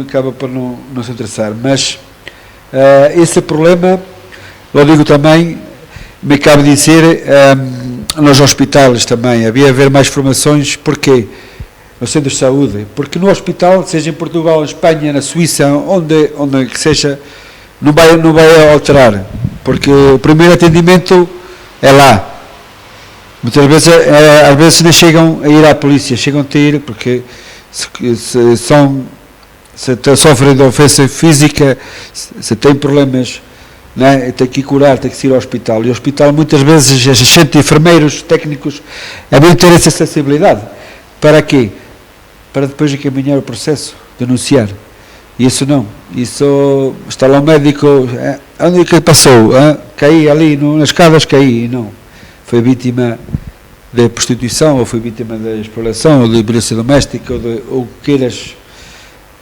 acaba por não se interessar, mas esse problema, eu digo também, me cabe dizer, nos hospitais também, havia haver mais formações, porquê? Nos centros de saúde, porque no hospital, seja em Portugal, em Espanha, na Suíça, onde que seja, não vai alterar, porque o primeiro atendimento é lá. Muitas vezes, às vezes nem chegam a ir à polícia, chegam a ir, porque se sofrem de ofensa física, se têm problemas, né, tem que curar, tem que ir ao hospital. E o hospital, muitas vezes, a gente, enfermeiros, técnicos, é bem ter essa sensibilidade. Para quê? Para depois encaminhar o processo, denunciar. Isso não. Isso está lá o médico, onde é que passou? Caí ali, nas escadas caí. Não. Foi vítima de prostituição, ou foi vítima de exploração, ou de violência doméstica, ou queiras.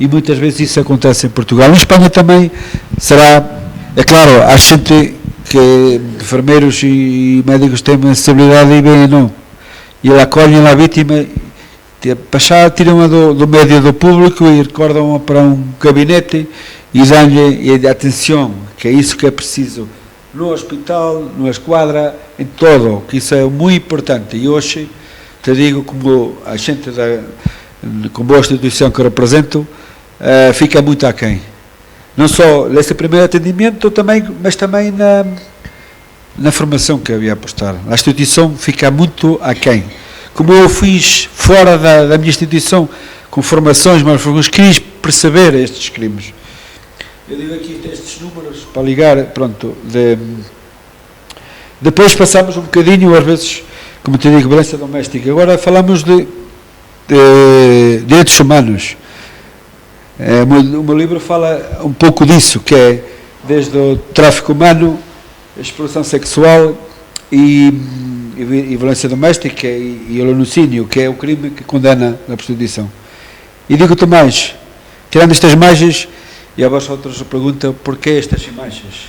E muitas vezes isso acontece em Portugal. Em Espanha também será, é claro, há gente que enfermeiros e médicos têm uma sensibilidade e bem não. E ele acolhem a vítima, tiram-a do médio do público e recordam-a para um gabinete e dão-lhe atenção, que é isso que é preciso no hospital, na esquadra, em todo, que isso é muito importante. E hoje, te digo, como a gente como a instituição que eu represento, fica muito aquém. Não só nesse primeiro atendimento, mas também na formação que havia a postar. A instituição fica muito aquém. como eu fiz fora da minha instituição, com formações, mas quis perceber estes crimes. Eu digo aqui estes números para ligar, pronto, depois passamos um bocadinho, às vezes, como te digo, violência doméstica. Agora falamos de direitos humanos. O meu livro fala um pouco disso, que é desde o tráfico humano, a exploração sexual e violência doméstica e o lanucínio, que é o crime que condena a prostituição. E digo-te mais, tirando estas imagens, e a vós outros perguntam, porquê estas imagens?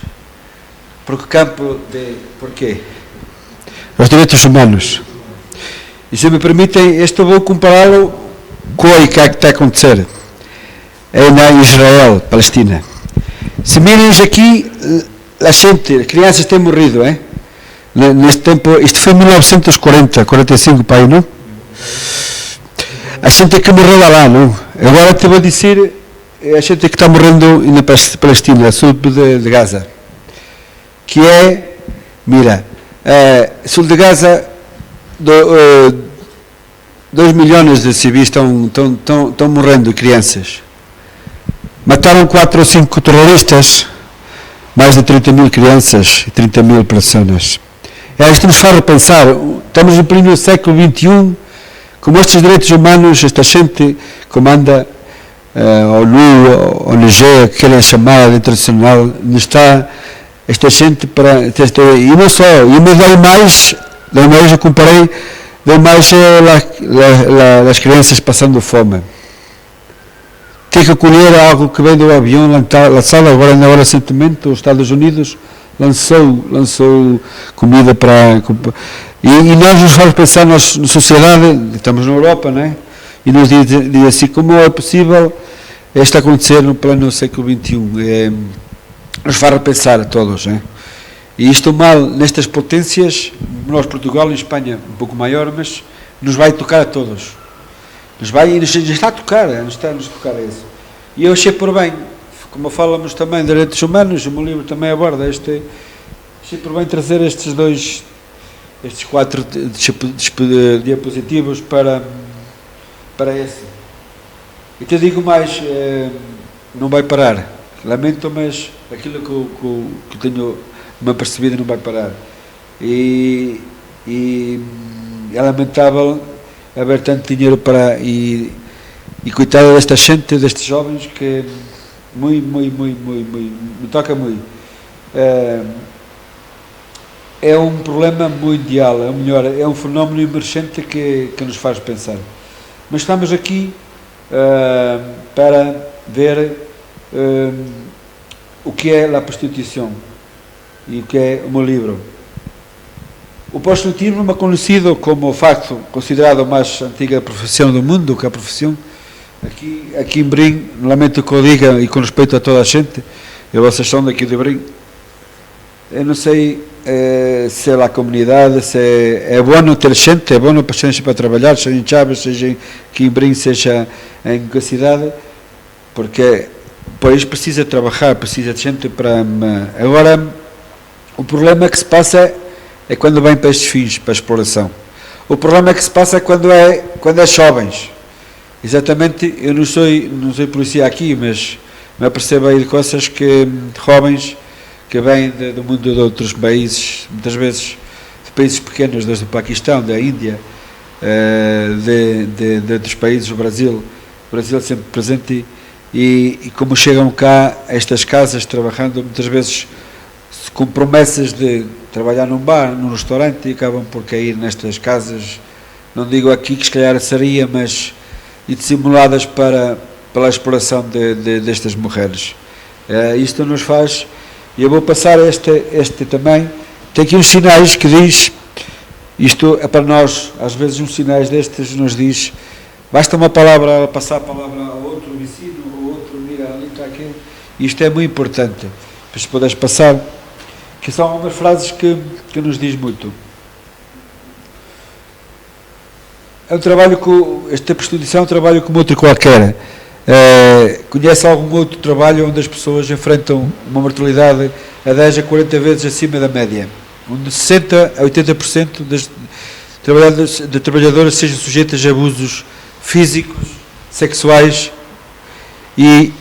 Porque campo de... porquê? Os direitos humanos. E se me permitem, vou compará-lo com o que está a acontecer na Israel, Palestina. Se mirem aqui, as crianças têm morrido, neste tempo, isto foi em 1940, 45, pai, não? A gente que morreu lá, não? Agora te vou dizer, a gente que está morrendo na Palestina, sul de Gaza, que é, mira, sul de Gaza, 2 milhões de civis estão morrendo, crianças. Mataram 4 ou 5 terroristas, mais de 30 mil crianças e 30 mil pessoas. Isto nos faz repensar, estamos no pleno século XXI, como estes direitos humanos, esta gente comanda a ONU, ONG, que querem chamar internacional, não está esta gente para... E não só, e me dei mais, eu comparei, dei mais as crianças passando fome. Tem que colher algo que vem do avião lançado agora na hora recentemente, os Estados Unidos lançou comida para... E nós nos vamos pensar, nós, na sociedade, estamos na Europa, não é? E nos diz assim, como é possível isto acontecer no pleno século XXI? Nos faz repensar a todos, não é? E isto mal, nestas potências, nós, Portugal e Espanha, um pouco maior, mas nos vai tocar a todos. Nos está a tocar, nos tocar isso. E eu achei por bem, como falamos também de direitos humanos, o meu livro também aborda achei por bem trazer estes 4 diapositivos para esse. E te digo mais, não vai parar. Lamento, mas aquilo que tenho me apercebido não vai parar. E é lamentável haver tanto dinheiro para... E coitada desta gente, destes jovens, que me toca muito. É um problema mundial, é um fenómeno emergente que nos faz pensar. Mas estamos aqui para ver o que é a prostituição e o que é o meu livro. O prostitutismo é conhecido como o facto considerado a mais antiga profissão do mundo, que é a profissão. Aqui em Brim, lamento que eu diga, e com respeito a toda a gente, e vocês são daqui de Brim, eu não sei se é a comunidade, se é bom ter gente, é bom para gente para trabalhar, seja em Chaves, seja aqui em Brim, seja em que cidade, porque o país precisa trabalhar, precisa de gente para... Agora, o problema que se passa é quando vem para estes fins, para a exploração. O problema que se passa é quando é jovens. Exatamente, eu não sou polícia aqui, mas me apercebo aí de coisas que jovens que vêm do mundo de outros países, muitas vezes de países pequenos, desde o Paquistão, da Índia, de outros países, o Brasil sempre presente, e como chegam cá a estas casas trabalhando, muitas vezes com promessas de trabalhar num bar, num restaurante, e acabam por cair nestas casas, não digo aqui que se calhar seria, mas e dissimuladas para a exploração destas mulheres. Isto nos faz, e eu vou passar este também, tem aqui uns sinais que diz, isto é para nós, às vezes uns sinais destes nos diz, basta uma palavra, passar a palavra ao outro vizinho, ao outro, mira, ali está aquele, isto é muito importante, se puderes passar, que são umas frases que nos diz muito. É um trabalho esta prostituição é um trabalho como outro qualquer. Conhece algum outro trabalho onde as pessoas enfrentam uma mortalidade a 10 a 40 vezes acima da média? Onde 60 a 80% trabalhadoras sejam sujeitas a abusos físicos, sexuais e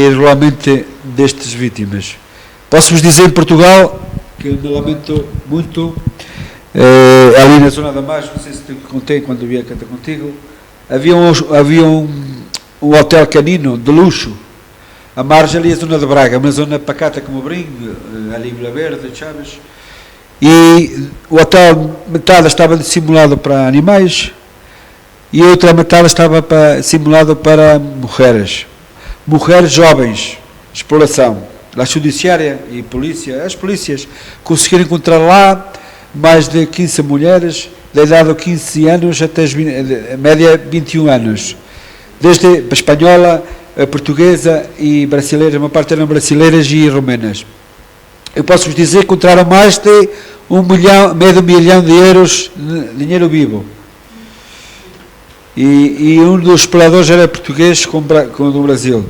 regularmente destas vítimas. Posso-vos dizer, em Portugal, que eu me lamento muito, ali na zona da Margem, não sei se te contei quando vim a cantar contigo, havia um hotel canino de luxo, a Margem ali, a zona de Braga, uma zona pacata como o Brinco, ali em Vila Verde, Chaves, e o hotel, metade estava dissimulado para animais e a outra metade estava simulado para mulheres jovens, exploração. A judiciária e polícia, as polícias conseguiram encontrar lá mais de 15 mulheres da idade de 15 anos até a média 21 anos, desde a espanhola, a portuguesa e brasileiras, uma parte eram brasileiras e romanas. Eu posso vos dizer que encontraram mais de meio milhão de euros de dinheiro vivo. E um dos exploradores era português com do Brasil.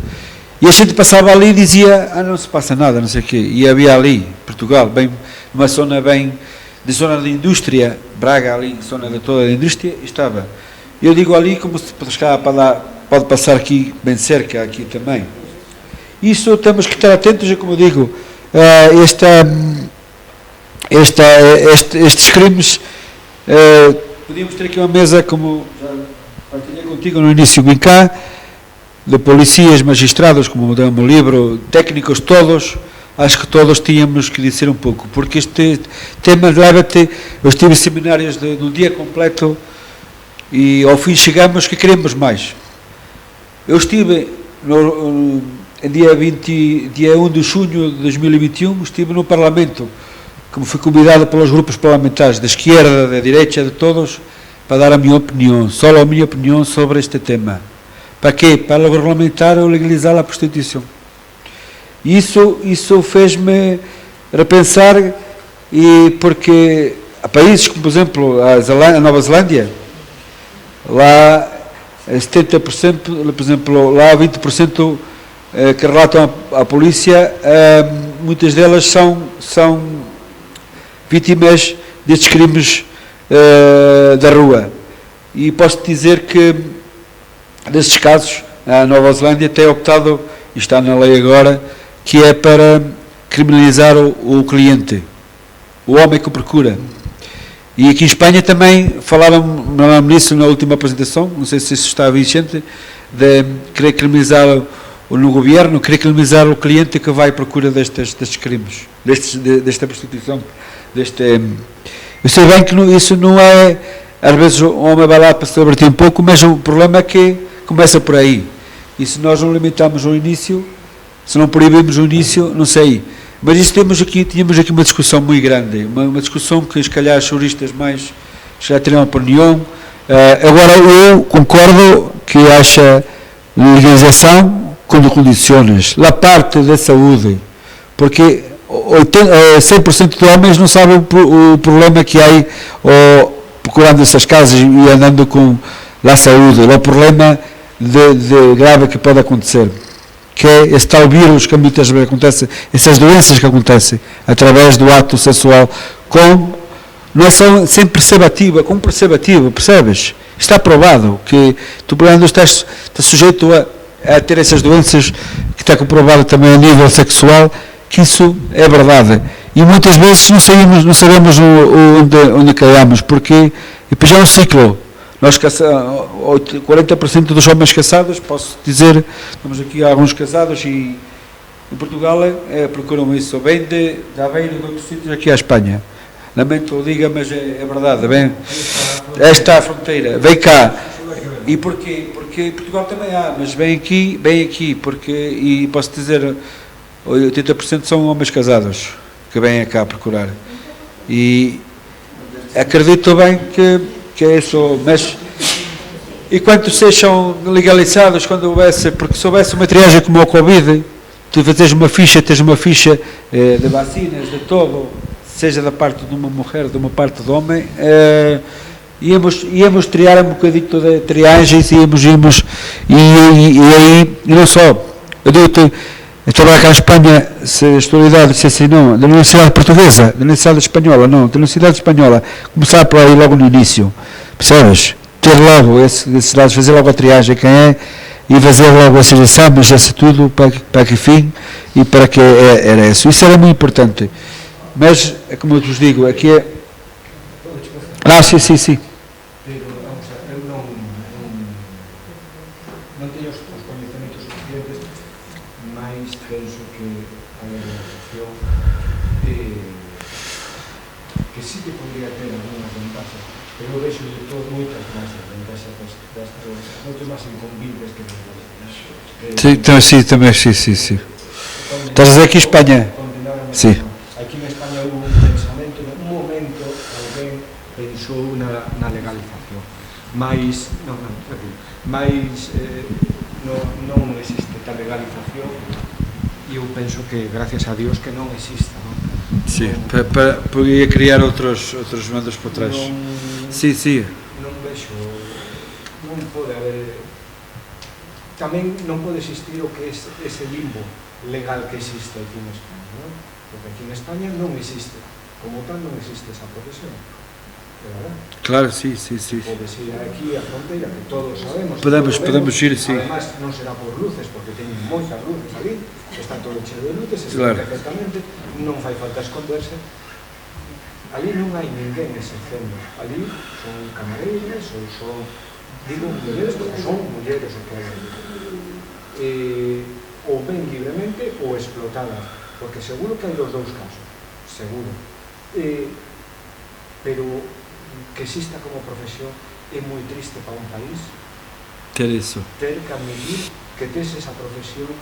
E a gente passava ali e dizia, não se passa nada, não sei o quê. E havia ali, Portugal, bem, uma zona bem, de zona de indústria, Braga ali, zona de toda a indústria, estava. Eu digo ali como se pode passar aqui, bem cerca, aqui também. Isso temos que estar atentos, é como eu digo, estes crimes, podíamos ter aqui uma mesa, como já partilhei contigo no início, vim cá, de policias, magistrados, como deu o livro, técnicos todos, acho que todos tínhamos que dizer um pouco, porque este tema leva-te, eu estive em seminários de um dia completo e ao fim chegamos que queremos mais. Eu estive dia 1 de junho de 2021, estive no Parlamento, como fui convidado pelos grupos parlamentares da esquerda, da direita, de todos, para dar a minha opinião, só a minha opinião sobre este tema. Para quê? Para regulamentar ou legalizar a prostituição. Isso fez-me repensar, e porque há países como, por exemplo, a Nova Zelândia, lá 70%, por exemplo, lá 20% que relatam à polícia, muitas delas são vítimas destes crimes da rua. E posso dizer que desses casos, a Nova Zelândia tem optado, e está na lei agora, que é para criminalizar o cliente, o homem que o procura. E aqui em Espanha também falaram nisso na última apresentação, não sei se isso está vigente, de querer criminalizar no governo, querer criminalizar o cliente que vai à procura destes crimes, desta prostituição. Eu sei bem que isso não é, às vezes o homem vai lá para se divertir um pouco, mas o problema é que começa por aí. E se nós não limitamos o início, se não proibimos o início, não sei. Mas isso tínhamos aqui uma discussão muito grande, uma discussão que, se calhar, os juristas mais já teriam uma opinião. Agora, eu concordo que haja legalização com condições. Na parte da saúde, porque 100% de homens não sabem o problema que há procurando essas casas e andando com a saúde, o problema de grave que pode acontecer, que é esse tal vírus que muitas vezes acontece, essas doenças que acontecem através do ato sexual não são sem preservativo, com preservativo, percebes? Está provado que tu, portanto, estás sujeito a ter essas doenças, que está comprovado também a nível sexual, que isso é verdade. E muitas vezes não sabemos onde caímos, porque depois é um ciclo. Nós 40% dos homens casados, posso dizer, temos aqui alguns casados e em Portugal procuram isso, vem de Aveiro, de outros sítios aqui à Espanha. Lamento o diga, mas é verdade, vem esta a fronteira, vem cá. E porquê? Porque em Portugal também há, mas vem aqui, porque, e posso dizer, 80% são homens casados que vêm cá procurar. E acredito bem que é isso, mas e quando sejam legalizados, quando houvesse, porque se houvesse uma triagem como o Covid, tu tens uma ficha de vacinas, de todo, seja da parte de uma mulher, de uma parte do homem, íamos triar um bocadinho de triagens, íamos e aí, e não só, eu digo-te, estava cá em Espanha, se a escolaridade disse assim, não, da Universidade Portuguesa, da Universidade Espanhola, não, da Universidade Espanhola, começar por aí logo no início, percebes? Ter logo esses dados, fazer logo a triagem quem é, e fazer logo esses exames, esse tudo, para que fim e para que era isso. Isso era muito importante. Mas, como eu vos digo, aqui é... sim. Pero, vamos a ver, eu non teño os coñecementos suficientes, mais penso que a legislación que sí que podría ter algunhas ventajas, pero eu vexo de todo moitas máis ventajas moitos máis inconvenientes que Também, sim. Estás a dizer aqui em Espanha? Sim. Aquí en España hubo un pensamento, un momento, alguén pensou na legalización, mas non existe tal legalización e eu penso que, gracias a Dios, que non exista, non? Sim, poderia criar outros mandos por trás. Sim. Non vexo, non pode haber, tamén non pode existir o que é ese limbo legal que existe aquí en España, non? Porque aquí en España non existe, como tal non existe esa profesión, ¿verdad? Claro, sim. Podes ir aquí a fronteira, que todos sabemos. Podemos ir, sim. Además, non será por luces, porque teñen moitas luces ali, está todo cheo de luces, se claro. sabe perfectamente, non fai falta esconderse. Ali non hai ninguén exercendo, ali son camareiras ou son, digo mulleres, porque son mulleres o que hai ali. Ou ven libremente ou explotadas, porque seguro que hai os dous casos, seguro. Pero que exista como profesión é moi triste para un país ter isso. Ter que admitir que tes esa profesión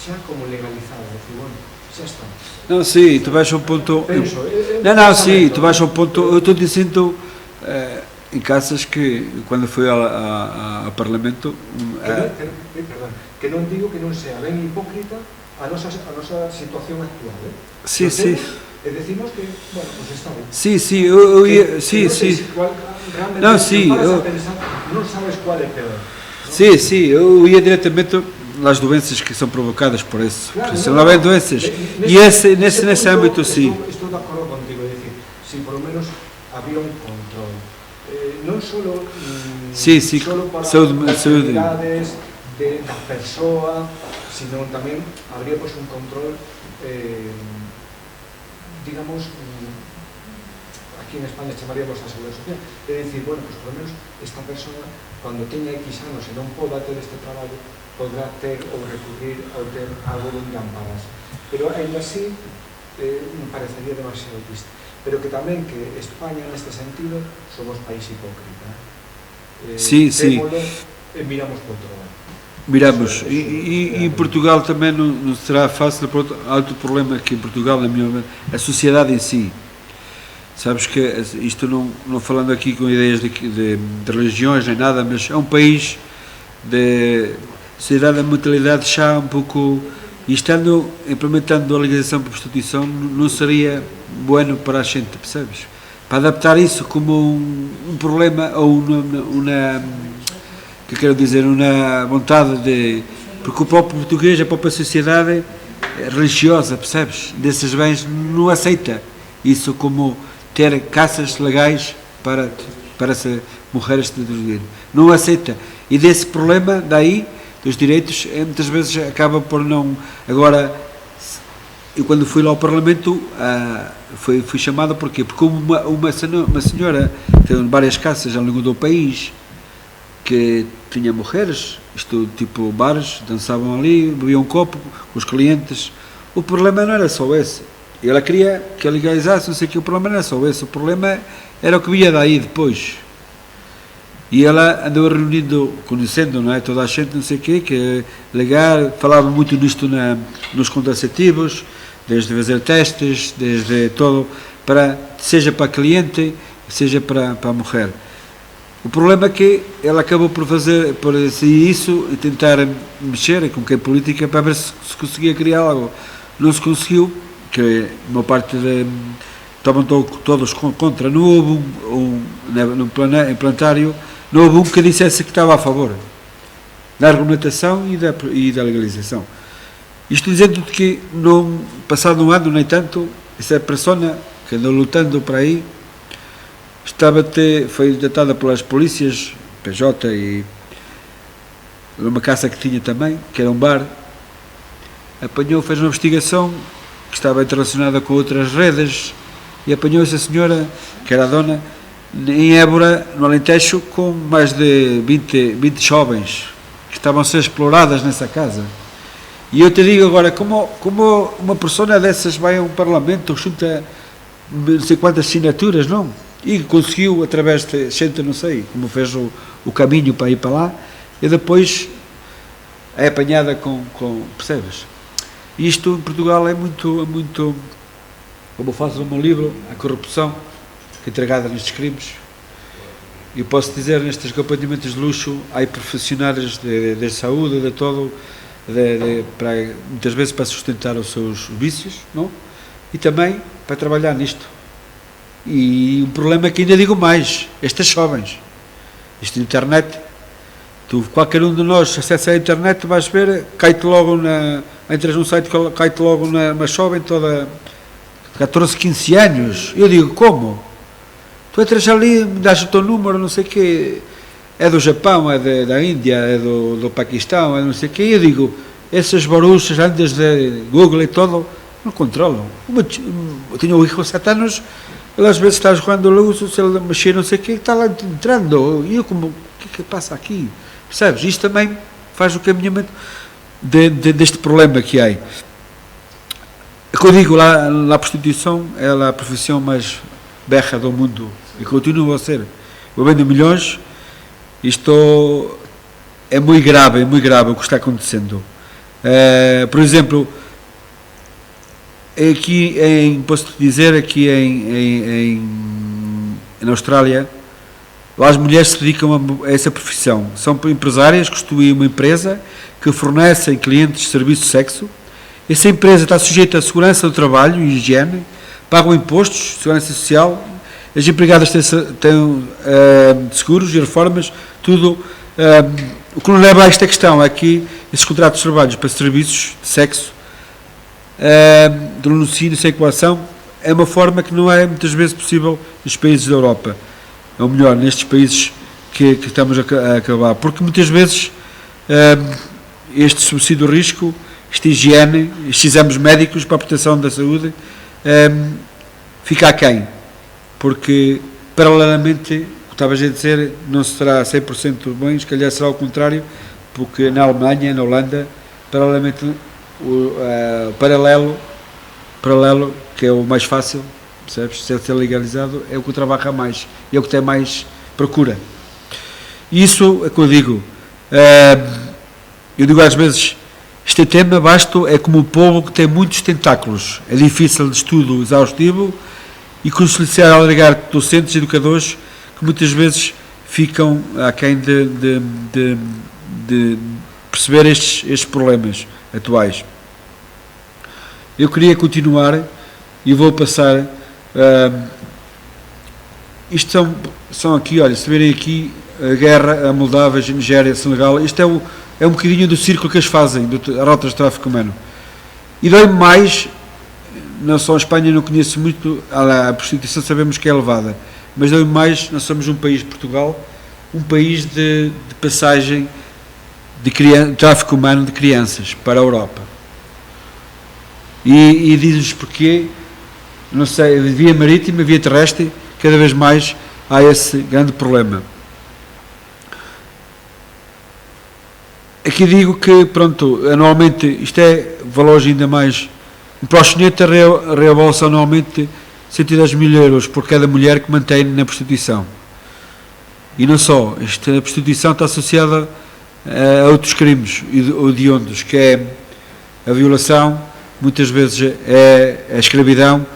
xa como legalizada, decir, bueno, xa está. Não, sim, tu vais a um ponto... Tu vais a um ponto... Eu estou dizendo em casos que, quando fui ao Parlamento... Perdón, que non digo que non sea ben hipócrita a nosa situación actual, Sí. E decimos que, bueno, pues está ben. Sí, Não, sim. Non sabes qual é peor. Sim, eu ia diretamente às doenças que são provocadas por isso. Não há doenças. E nesse âmbito, sim. Estou de acordo contigo, é dicir, se por lo menos había un control. Non solo para as actividades da persoa, sino tamén habría pues un control, digamos, aquí en España chamaríamos a seguridade social, é dicir, bueno, pues por lo menos esta persona, cando teña X anos e non poda ter este traballo, podrá ter ou recurrir ou ter algo donde ampararse. Pero ainda así, me parecería demasiado triste. Pero que tamén que España, neste sentido, somos país hipócrita. Témolo e miramos por outro lado. Miramos, e em Portugal também não será fácil. Há outro problema que em Portugal, na minha opinião, a sociedade em si. Sabes que isto não falando aqui com ideias de religiões nem nada, mas é um país de sociedade da mentalidade já um pouco, e estando implementando a legalização por prostituição não seria bueno para a gente, percebes? Para adaptar isso como um problema ou que quero dizer, uma vontade de... Porque o próprio português, a própria sociedade religiosa, percebes? Desses bens não aceita isso como ter caças legais para as mulheres de dinheiro. Não aceita. E desse problema, daí, dos direitos, muitas vezes acaba por não... Agora, eu quando fui lá ao Parlamento, fui chamado porquê? Porque uma senhora tem várias casas ao longo do país, que tinha mulheres, isto tipo bares, dançavam ali, bebiam um copo com os clientes. O problema não era só esse. Ela queria que legalizasse, não sei o que, o problema não era só esse, o problema era o que vinha daí depois. E ela andou reunindo, conhecendo, não é, toda a gente, não sei o quê, que é legal, falava muito nisto nos contraceptivos, desde fazer testes, desde todo, seja para cliente, seja para a mulher. O problema é que ela acabou por fazer isso e tentar mexer com quem política para ver se conseguia criar algo. Não se conseguiu, que uma parte estavam todos contra. Não houve no implantário, não houve um que dissesse que estava a favor da argumentação e da legalização. Isto dizendo que, passado um ano, nem tanto, essa persona que andou lutando para aí, foi detentada pelas polícias, PJ, e numa casa que tinha também, que era um bar, fez uma investigação que estava interrelacionada com outras redes, e apanhou essa senhora, que era a dona, em Évora, no Alentejo, com mais de 20 jovens que estavam a ser exploradas nessa casa. E eu te digo agora, como uma pessoa dessas vai a um parlamento, junta não sei quantas assinaturas, não? E conseguiu, através de gente, não sei, como fez o caminho para ir para lá, e depois é apanhada com percebes? Isto em Portugal é muito, como eu faço no meu livro, a corrupção que é entregada nestes crimes. E posso dizer, nestes acompanhamentos de luxo, há profissionais de saúde, de todo, muitas vezes para sustentar os seus vícios, não? E também para trabalhar nisto. E um problema é que ainda digo mais, estas jovens, isto internet, qualquer um de nós acessa a internet, vais ver, cai-te logo entras num site, cai-te logo uma jovem toda 14, 15 anos. Eu digo, como? Tu entras ali, me dás o teu número, não sei o quê, é do Japão, é da Índia, é do Paquistão, é não sei o quê, e eu digo, essas baruchas antes de Google e todo, não controlam. Eu tinha um hijo de 7 anos, ele às vezes está jogando luz, se ele mexer não sei o quê, está lá entrando, e eu como, o que passa aqui? Percebes? Isto também faz o caminhamento deste problema que há. O que eu digo, lá a prostituição é a profissão mais berra do mundo, e continua a ser. Eu vendo milhões, isto é muito grave o que está acontecendo. Por exemplo, aqui posso dizer, aqui na Austrália, lá as mulheres se dedicam a essa profissão. São empresárias, constituem uma empresa que fornecem clientes de serviço de sexo. Essa empresa está sujeita à segurança do trabalho e higiene, pagam impostos, segurança social, as empregadas têm seguros e reformas, tudo. O que nos leva a esta questão é que esses contratos de trabalho para serviços de sexo, de denúncio sem coação, é uma forma que não é muitas vezes possível nos países da Europa, ou melhor, nestes países que estamos a acabar, porque muitas vezes este subsídio de risco, esta higiene, estes exames médicos para a proteção da saúde, fica aquém, porque paralelamente, o que estavas a dizer, não será 100% bem, se calhar será o contrário, porque na Alemanha, na Holanda, paralelamente, paralelo, que é o mais fácil, percebes? Se ele ser legalizado, é o que trabalha mais, é o que tem mais procura. Isso é o que eu digo. Eu digo às vezes, este tema vasto é como o povo que tem muitos tentáculos, é difícil de estudo exaustivo e consoliçar a alargar docentes e educadores que muitas vezes ficam aquém de perceber estes problemas atuais. Eu queria continuar e vou passar. Isto são aqui, olha, se verem aqui a guerra, a Moldávia, a Nigéria, a Senegal, isto é um bocadinho do círculo que eles fazem, a rotas de tráfico humano. E dói-me mais, não só a Espanha, não conheço muito, a prostituição sabemos que é elevada, mas dói-me mais, nós somos um país, Portugal, um país de passagem de tráfico humano de crianças para a Europa. E diz-nos porquê, não sei, via marítima, via terrestre, cada vez mais há esse grande problema. Aqui digo que, pronto, anualmente, isto é valores ainda mais, um proxeneta reembolsa anualmente 110 mil euros por cada mulher que mantém na prostituição. E não só, a prostituição está associada a outros crimes hediondos, que é a violação, muitas vezes é a escravidão,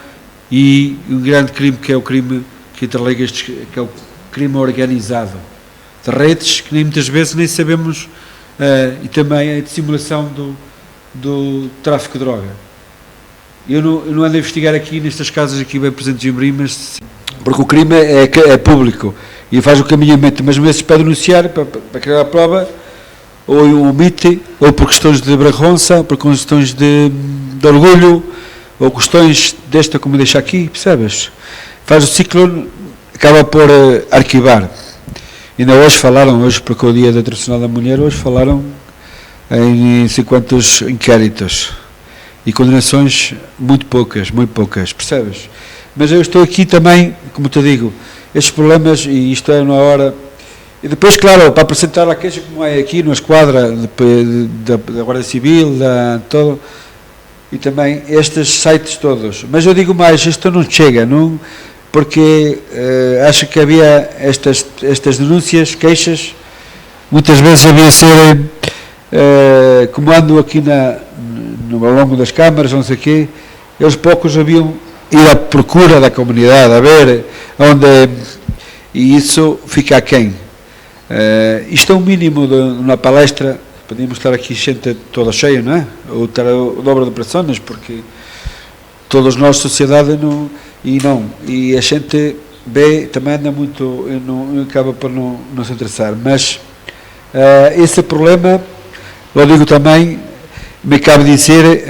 e um grande crime que é o crime que interliga que é o crime organizado, de redes que muitas vezes nem sabemos, e também a dissimulação do tráfico de droga. Eu não ando a investigar aqui nestas casas aqui bem presentes em Brim, mas porque o crime é público e faz o caminhamento, mas vezes para denunciar, para criar a prova, ou omite, ou por questões de bragonça, por questões de orgulho, ou questões desta como deixa aqui, percebes? Faz o ciclo, acaba por arquivar. Ainda hoje falaram, porque é o Dia Internacional da Mulher, hoje falaram em 50 inquéritos e condenações muito poucas, percebes? Mas eu estou aqui também, como te digo, estes problemas, e isto é na hora, e depois, claro, para apresentar a queixa como é aqui na esquadra da Guarda Civil, todo, e também estes sites todos. Mas eu digo mais, isto não chega, não, porque acho que havia estas denúncias, queixas, muitas vezes havia ser, como ando aqui no longo das câmaras, não sei o quê, eles poucos haviam ir à procura da comunidade, a ver onde, e isso fica aquém. Isto é um mínimo de uma palestra, podíamos estar aqui gente toda cheia, não é? Ou estar o dobro de pessoas, porque todos nós, sociedade, e a gente vê, também anda muito, não acaba por não se interessar, mas esse problema, lo digo também, me cabe dizer,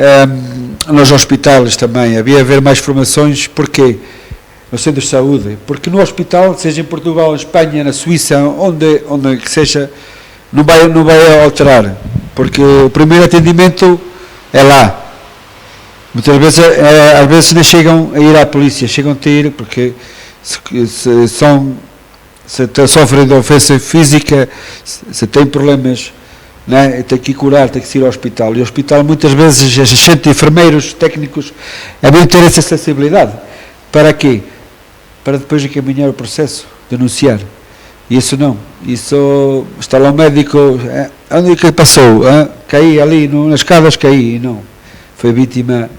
nos hospitais também, havia haver mais formações, porquê? Nos centros de saúde, porque no hospital, seja em Portugal, Espanha, na Suíça, onde que seja, não vai alterar, porque o primeiro atendimento é lá. Muitas vezes, às vezes nem chegam a ir à polícia, chegam a ir, porque se sofrem de ofensa física, se têm problemas, né, tem que curar, tem que ir ao hospital. E o hospital, muitas vezes, a gente, enfermeiros, técnicos, é bem ter essa sensibilidade. Para quê? Para depois encaminhar o processo, denunciar. Isso não. Isso está lá o médico, onde é que passou? Caí ali, nas escadas caí. Não. Foi vítima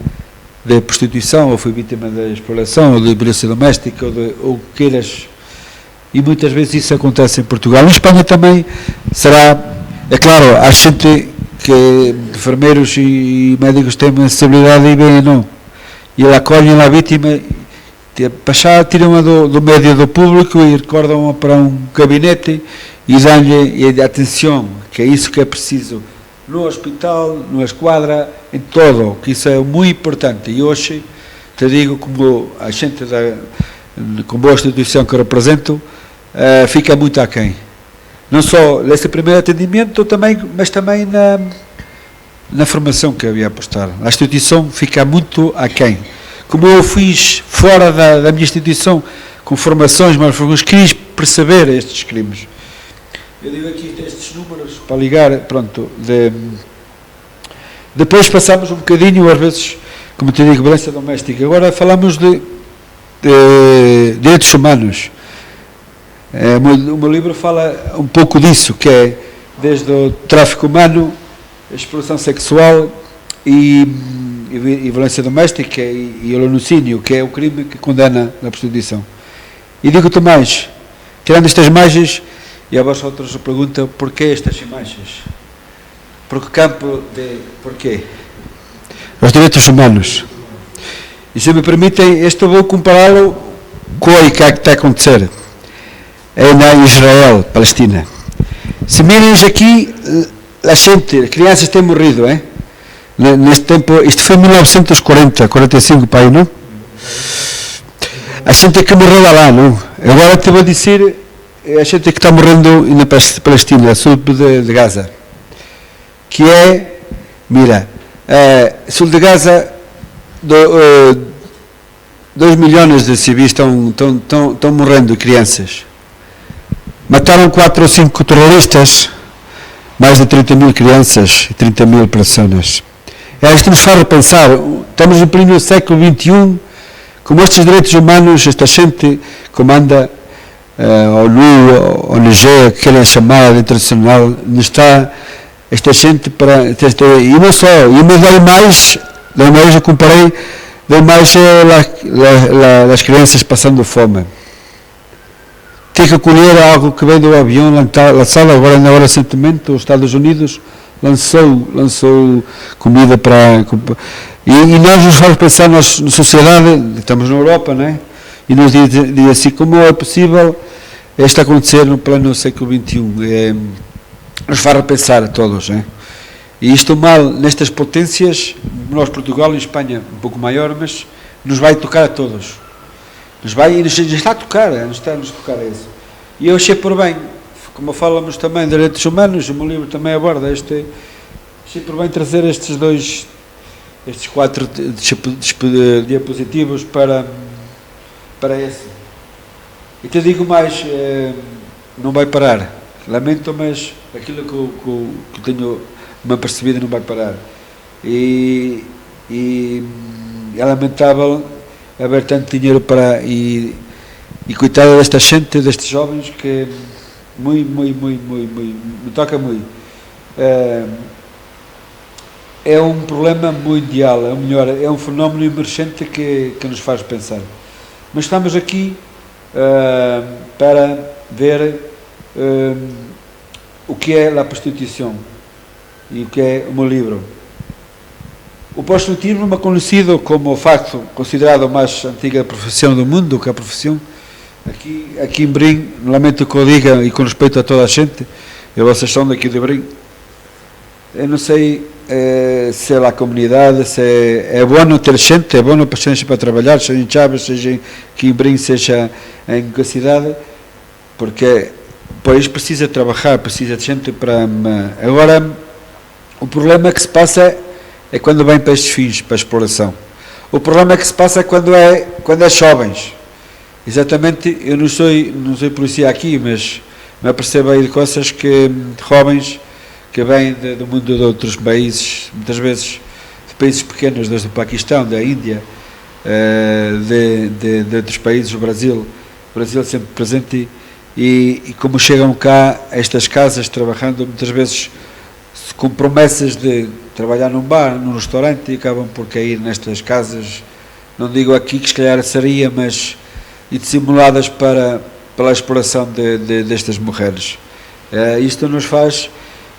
de prostituição, ou foi vítima de exploração, ou de violência doméstica, ou queiras. E muitas vezes isso acontece em Portugal. Em Espanha também será. É claro, há gente que enfermeiros e médicos têm uma sensibilidade e bem, não. E ele acolhem a vítima, tiram-a do médio do público e recordam-a para um gabinete e dão-lhe atenção, que é isso que é preciso no hospital, na esquadra, em todo, que isso é muito importante. E hoje, te digo, como a gente com boa instituição que eu represento, fica muito aquém. Não só nesse primeiro atendimento, mas também na formação que havia a prestar. A instituição fica muito aquém. Como eu fiz fora da minha instituição, com formações, mas quis perceber estes crimes. Eu digo aqui estes números para ligar, pronto. Depois passamos um bocadinho, às vezes, como te digo, violência doméstica. Agora falamos de direitos humanos. O meu livro fala um pouco disso, que é desde o tráfico humano, a exploração sexual e violência doméstica e o lanucínio, que é o crime que condena a prostituição. E digo-te mais, tirando estas imagens, e a vós outros perguntam, porquê estas imagens? Porque campo de... Porquê? Os direitos humanos. E se me permitem, isto vou compará-lo com o que está a acontecer. É na Israel, Palestina. Se mirem aqui, a gente, as crianças têm morrido, neste tempo, isto foi em 1940, 45, pai, não? A gente que morreu lá, não? Agora te vou dizer, a gente que está morrendo na Palestina, sul de Gaza, que é, mira, sul de Gaza, 2 milhões de civis estão morrendo, crianças. Mataram 4 ou 5 terroristas, mais de 30 mil crianças e 30 mil pessoas. Isto nos faz repensar, estamos em pleno século XXI, como estes direitos humanos, esta gente comanda a ONU, ONG, que querem chamar internacional, está esta gente para... E não só, e me dói mais, eu comparei, dói mais as crianças passando fome. Tem que colher algo que vem do avião lançado agora na hora recentemente, os Estados Unidos lançou comida para... E nós nos vamos pensar na sociedade, estamos na Europa, não é? E nos diz assim, como é possível isto acontecer no plano século XXI? nos faz repensar a todos, hein? E isto mal nestas potências, nós Portugal e Espanha um pouco maior, mas nos vai tocar a todos. Nos vai e nos está a tocar, nos está a nos tocar isso. E eu achei por bem, como falamos também de direitos humanos, o meu livro também aborda achei por bem trazer estes 4 diapositivos para esse. E te digo mais, não vai parar. Lamento, mas aquilo que tenho me apercebido não vai parar. E é lamentável haver tanto dinheiro para... E coitada desta gente, destes jovens, que me toca muito. É um problema mundial, é um fenómeno emergente que nos faz pensar. Mas estamos aqui para ver o que é a prostituição e o que é o meu livro. O prostitutismo é conhecido como o facto considerado a mais antiga profissão do mundo, que é a profissão. Aqui em Brim, lamento que eu diga e com respeito a toda a gente, e vocês são daqui de Brim, eu não sei se é a comunidade, se é bom ter gente, é bom para gente para trabalhar, seja em Chaves, seja aqui em Brim, seja em que cidade, porque o país precisa trabalhar, precisa de gente para... Agora, o problema que se passa é quando vem para estes fins, para a exploração. O problema que se passa é quando é jovens. Exatamente, eu não sou polícia aqui, mas me apercebo aí de coisas que jovens que vêm do mundo de outros países, muitas vezes de países pequenos, desde o Paquistão, da Índia, de outros países, o Brasil sempre presente, e como chegam cá a estas casas trabalhando, muitas vezes com promessas de trabalhar num bar, num restaurante, e acabam por cair nestas casas, não digo aqui que se calhar seria, mas dissimuladas pela exploração destas mulheres. Isto nos faz,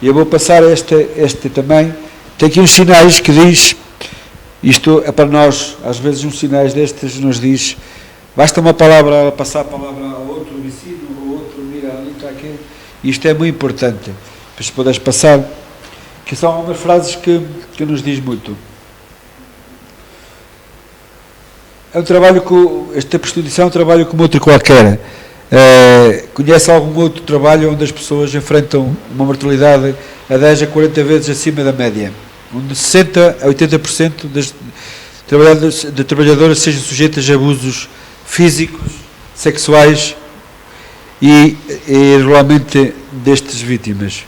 e eu vou passar este também, tem aqui uns sinais que diz, isto é para nós, às vezes uns sinais destes nos diz, basta uma palavra, passar a palavra ao outro vizinho, ao outro, mira ali, está aqui, isto é muito importante, se puderes passar, que são umas frases que nos diz muito. É um trabalho esta prostituição é um trabalho como outro qualquer. Conhece algum outro trabalho onde as pessoas enfrentam uma mortalidade a 10 a 40 vezes acima da média, onde 60 a 80% das trabalhadoras sejam sujeitas a abusos físicos, sexuais e regularmente destas vítimas.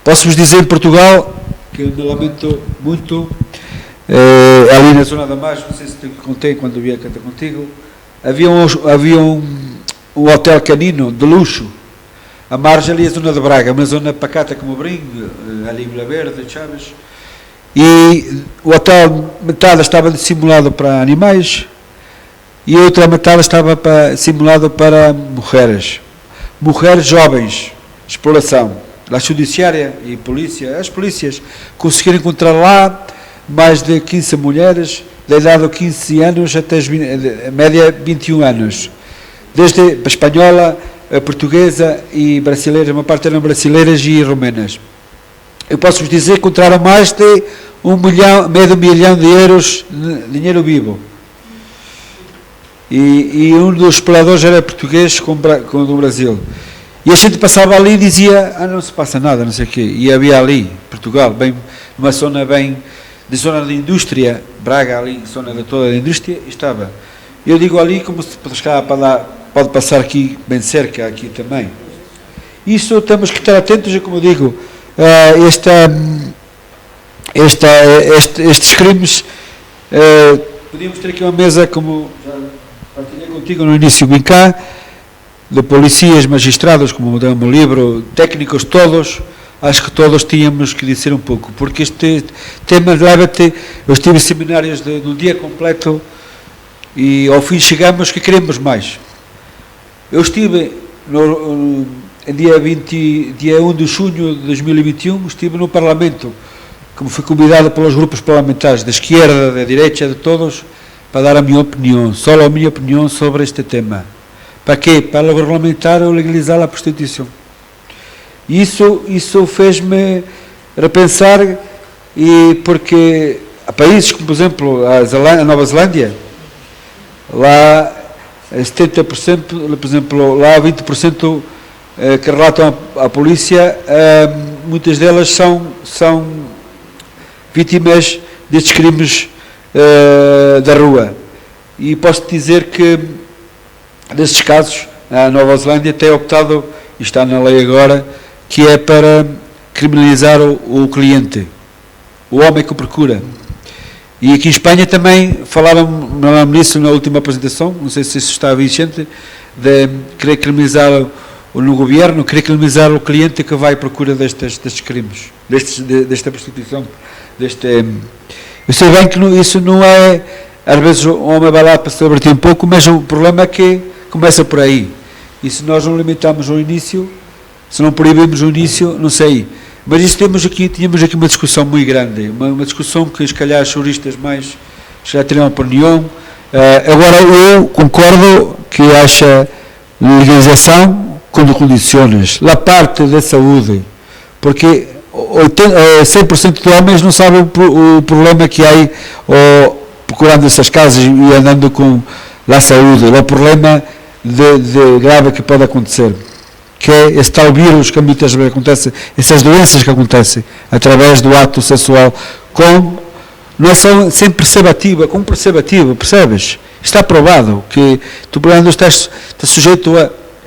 Posso-vos dizer em Portugal, que eu me lamento muito, ali na zona da Margem, não sei se te contei quando vim a cantar contigo, havia um hotel canino de luxo, a margem ali é a zona de Braga, uma zona pacata como o Brim, ali em Vila Verde, Chaves, e o hotel, metade estava dissimulado para animais e a outra metade estava simulado para mulheres jovens, exploração. A judiciária e polícia, as polícias conseguiram encontrar lá mais de 15 mulheres da idade de 15 anos até a média 21 anos, desde a espanhola, a portuguesa e brasileiras, uma parte eram brasileiras e romanas. Eu posso vos dizer que encontraram mais de meio milhão de euros de dinheiro vivo. E um dos exploradores era português com do Brasil. E a gente passava ali e dizia, não se passa nada, não sei o quê. E havia ali, Portugal, bem, uma zona bem, de zona de indústria, Braga ali, zona de toda a indústria, estava. Eu digo ali como se pode passar aqui, bem cerca, aqui também. Isso temos que estar atentos, e como digo, estes crimes, podíamos ter aqui uma mesa, como já partilhei contigo no início, vim cá, de polícias, magistrados, como deu o meu livro, técnicos todos, acho que todos tínhamos que dizer um pouco, porque este tema leva-te, eu estive em seminários de um dia completo e ao fim chegamos que queremos mais. Eu estive em dia 1 de junho de 2021, estive no Parlamento, como fui convidado pelos grupos parlamentares da esquerda, da direita, de todos, para dar a minha opinião, só a minha opinião sobre este tema. Para quê? Para regulamentar ou legalizar a prostituição. E isso fez-me repensar, e porque há países como, por exemplo, a Nova Zelândia, lá 70%, por exemplo, lá 20% que relatam à polícia, muitas delas são vítimas destes crimes da rua. E posso dizer que, desses casos, a Nova Zelândia tem optado, e está na lei agora, que é para criminalizar o cliente, o homem que o procura. E aqui em Espanha também falaram nisso na última apresentação, não sei se isso está vigente, de querer criminalizar no governo, querer criminalizar o cliente que vai à procura destes crimes, desta prostituição. Eu sei bem que isso não é, às vezes o homem vai lá para se divertir um pouco, mas o problema é que começa por aí. E se nós não limitamos o início, se não proibimos o início, não sei. Mas isso tínhamos aqui uma discussão muito grande, uma discussão que, se calhar, os juristas mais já teriam opinião. Agora, eu concordo que haja legalização com condições, da parte da saúde, porque 100% de homens não sabem o problema que há procurando essas casas e andando com a saúde, o problema de grave que pode acontecer, que é esse tal vírus que muitas vezes acontece, essas doenças que acontecem através do ato sexual, não é só sem preservativo, com preservativo, percebes? Está provado que tu, portanto, estás sujeito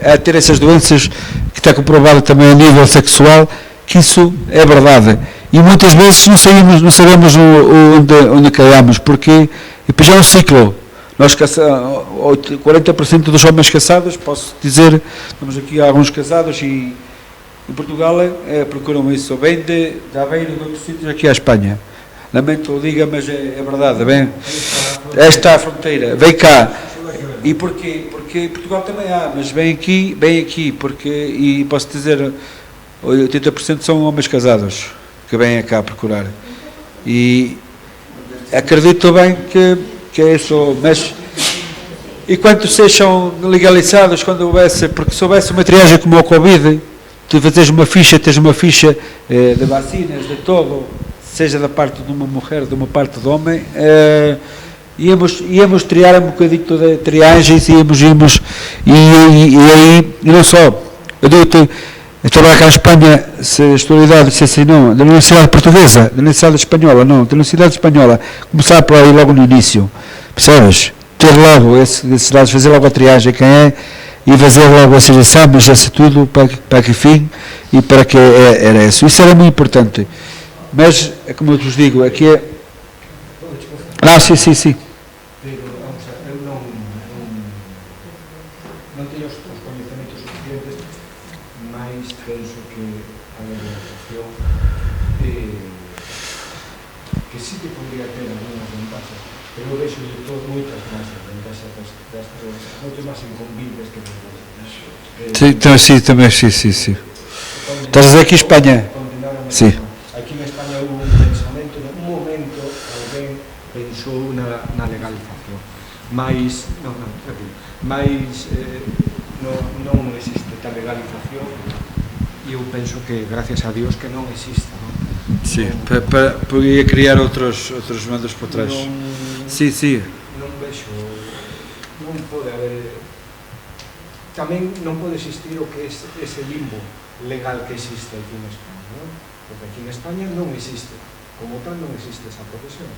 a ter essas doenças, que está comprovado também a nível sexual, que isso é verdade. E muitas vezes não sabemos onde caímos, porque depois é um ciclo. Nós, 40% dos homens casados, posso dizer, temos aqui alguns casados, e em Portugal procuram isso, vem de Aveiro, de outros sítios, aqui à Espanha. Lamento o diga, mas é verdade, bem, esta é a fronteira, vem cá. E porquê? Porque Portugal também há, mas vem aqui, porque, e posso dizer, 80% são homens casados que vêm cá procurar. E acredito bem que é isso, mas e quando sejam legalizados, quando houvesse, porque se houvesse uma triagem como o Covid, tu fazes uma ficha, tens uma ficha de vacinas, de todo, seja da parte de uma mulher, de uma parte do homem, íamos triar um bocadinho de triagens, íamos e aí, e não só, eu estava cá em Espanha, se a historidade disse assim, não, da Universidade Portuguesa, da Universidade Espanhola, não, da Universidade Espanhola, começar por aí logo no início, percebes? Ter logo esses dados, fazer logo a triagem, quem é, e fazer logo esses exames, esse tudo, para que fim, e para que era isso. Isso era muito importante. Mas, como eu vos digo, aqui é... sim. Non teño os coñecementos suficientes, mais penso que a legalización que sí que podría ter algunhas ventajas, pero vexo de todo moitas máis ventajas das drogas, moitas máis inconvibles que das drogas. Sí, tamén, sí. Estás a dizer aquí España? Sí. Aquí en España hubo un pensamento, en un momento alguén pensou na legalización, mas non existe tal legalización, e eu penso que, gracias a Dios, que non exista, non? Sí, podría criar outros mandos por trás. Sí. Non vexo, non pode haber, tamén non pode existir o que é ese limbo legal que existe aquí en España, non? Porque aquí en España non existe, como tal non existe esa profesión.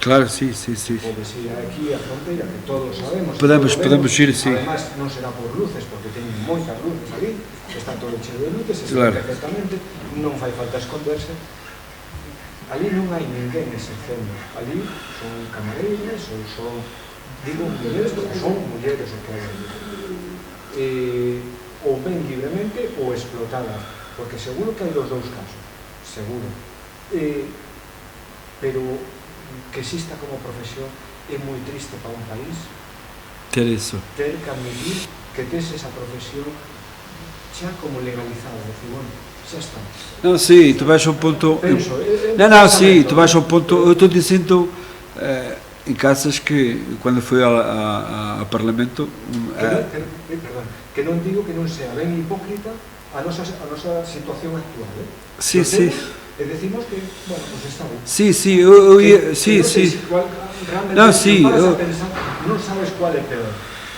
Claro, sí. Podes ir aquí a fronteira, que todos sabemos. Podemos ir, sí. Además, non será por luces, porque teñen moitas luces ali, está todo cheo de luces, se claro. sabe perfectamente, non fai falta esconderse. Ali non hai ninguén excepciono. Ali son camareiras, ou son, digo, mulleres, porque son mulleres o que hai ali. Ou ven libremente ou explotadas, porque seguro que hai dos dous casos, seguro. Pero que exista como profesión é moi triste para un país ter que admitir que tes esa profesión xa como legalizada, decir, bueno, xa está. Non, sí, tu vais a un punto... tu vais a un punto... Eu estou dizendo em casas que, quando fui ao Parlamento... Perdón, que non digo que non sea ben hipócrita a nosa situación actual, Sim, sim. e decimos que, bueno, pues está bien. Sim, sim, eu ia, sim, sim. Não, sim, não sabes qual é pior.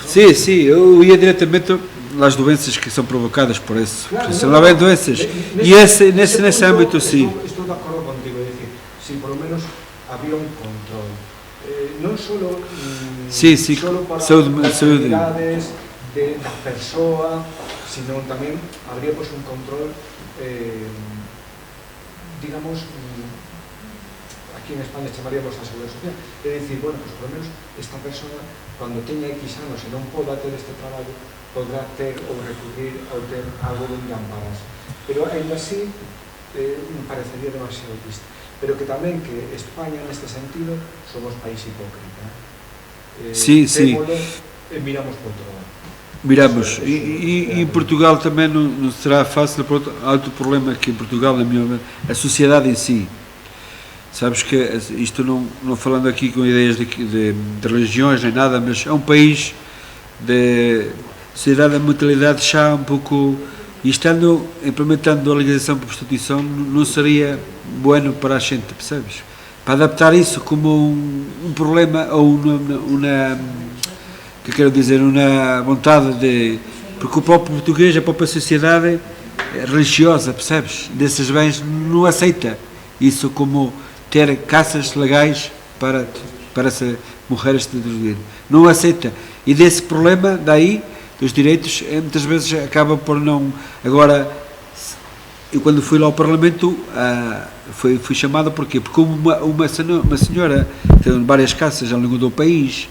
Sim, sim, eu ia diretamente às doenças que são provocadas por isso. Claro, Se não houver doenças. E nesse âmbito, sim. Estou de acordo contigo, é decir, si por lo menos había un control. Non solo, Sí, sí, solo para saúde, as saúde. actividades da persoa, sino tamén habría pues, un control, digamos, aquí en España chamaríamos a seguridade social, é dicir, bueno, pues por lo menos esta persona, cando teña X anos e non poda ter este traballo, podrá ter ou recurrir ou ter algo donde ampararse. Pero ainda así, me parecería demasiado triste. Pero que tamén que España, neste sentido, somos país hipócrita. Sí, sí. Miramos por outro lado. Miramos, e em Portugal também não será fácil, há outro problema que em Portugal, na minha opinião, a sociedade em si. Sabes que, isto não falando aqui com ideias de religiões nem nada, mas é um país de sociedade da mentalidade já um pouco, e estando, implementando a legalização por prostituição, não seria bueno para a gente, percebes? Para adaptar isso como um problema ou que quero dizer, uma vontade de... Porque o próprio português, a própria sociedade religiosa, percebes? Desses bens não aceita isso como ter caças legais para as mulheres de direito. Não aceita. E desse problema, daí, dos direitos, muitas vezes acaba por não... Agora, eu quando fui lá ao Parlamento, fui chamada porquê? Porque uma senhora tem várias casas ao longo do país,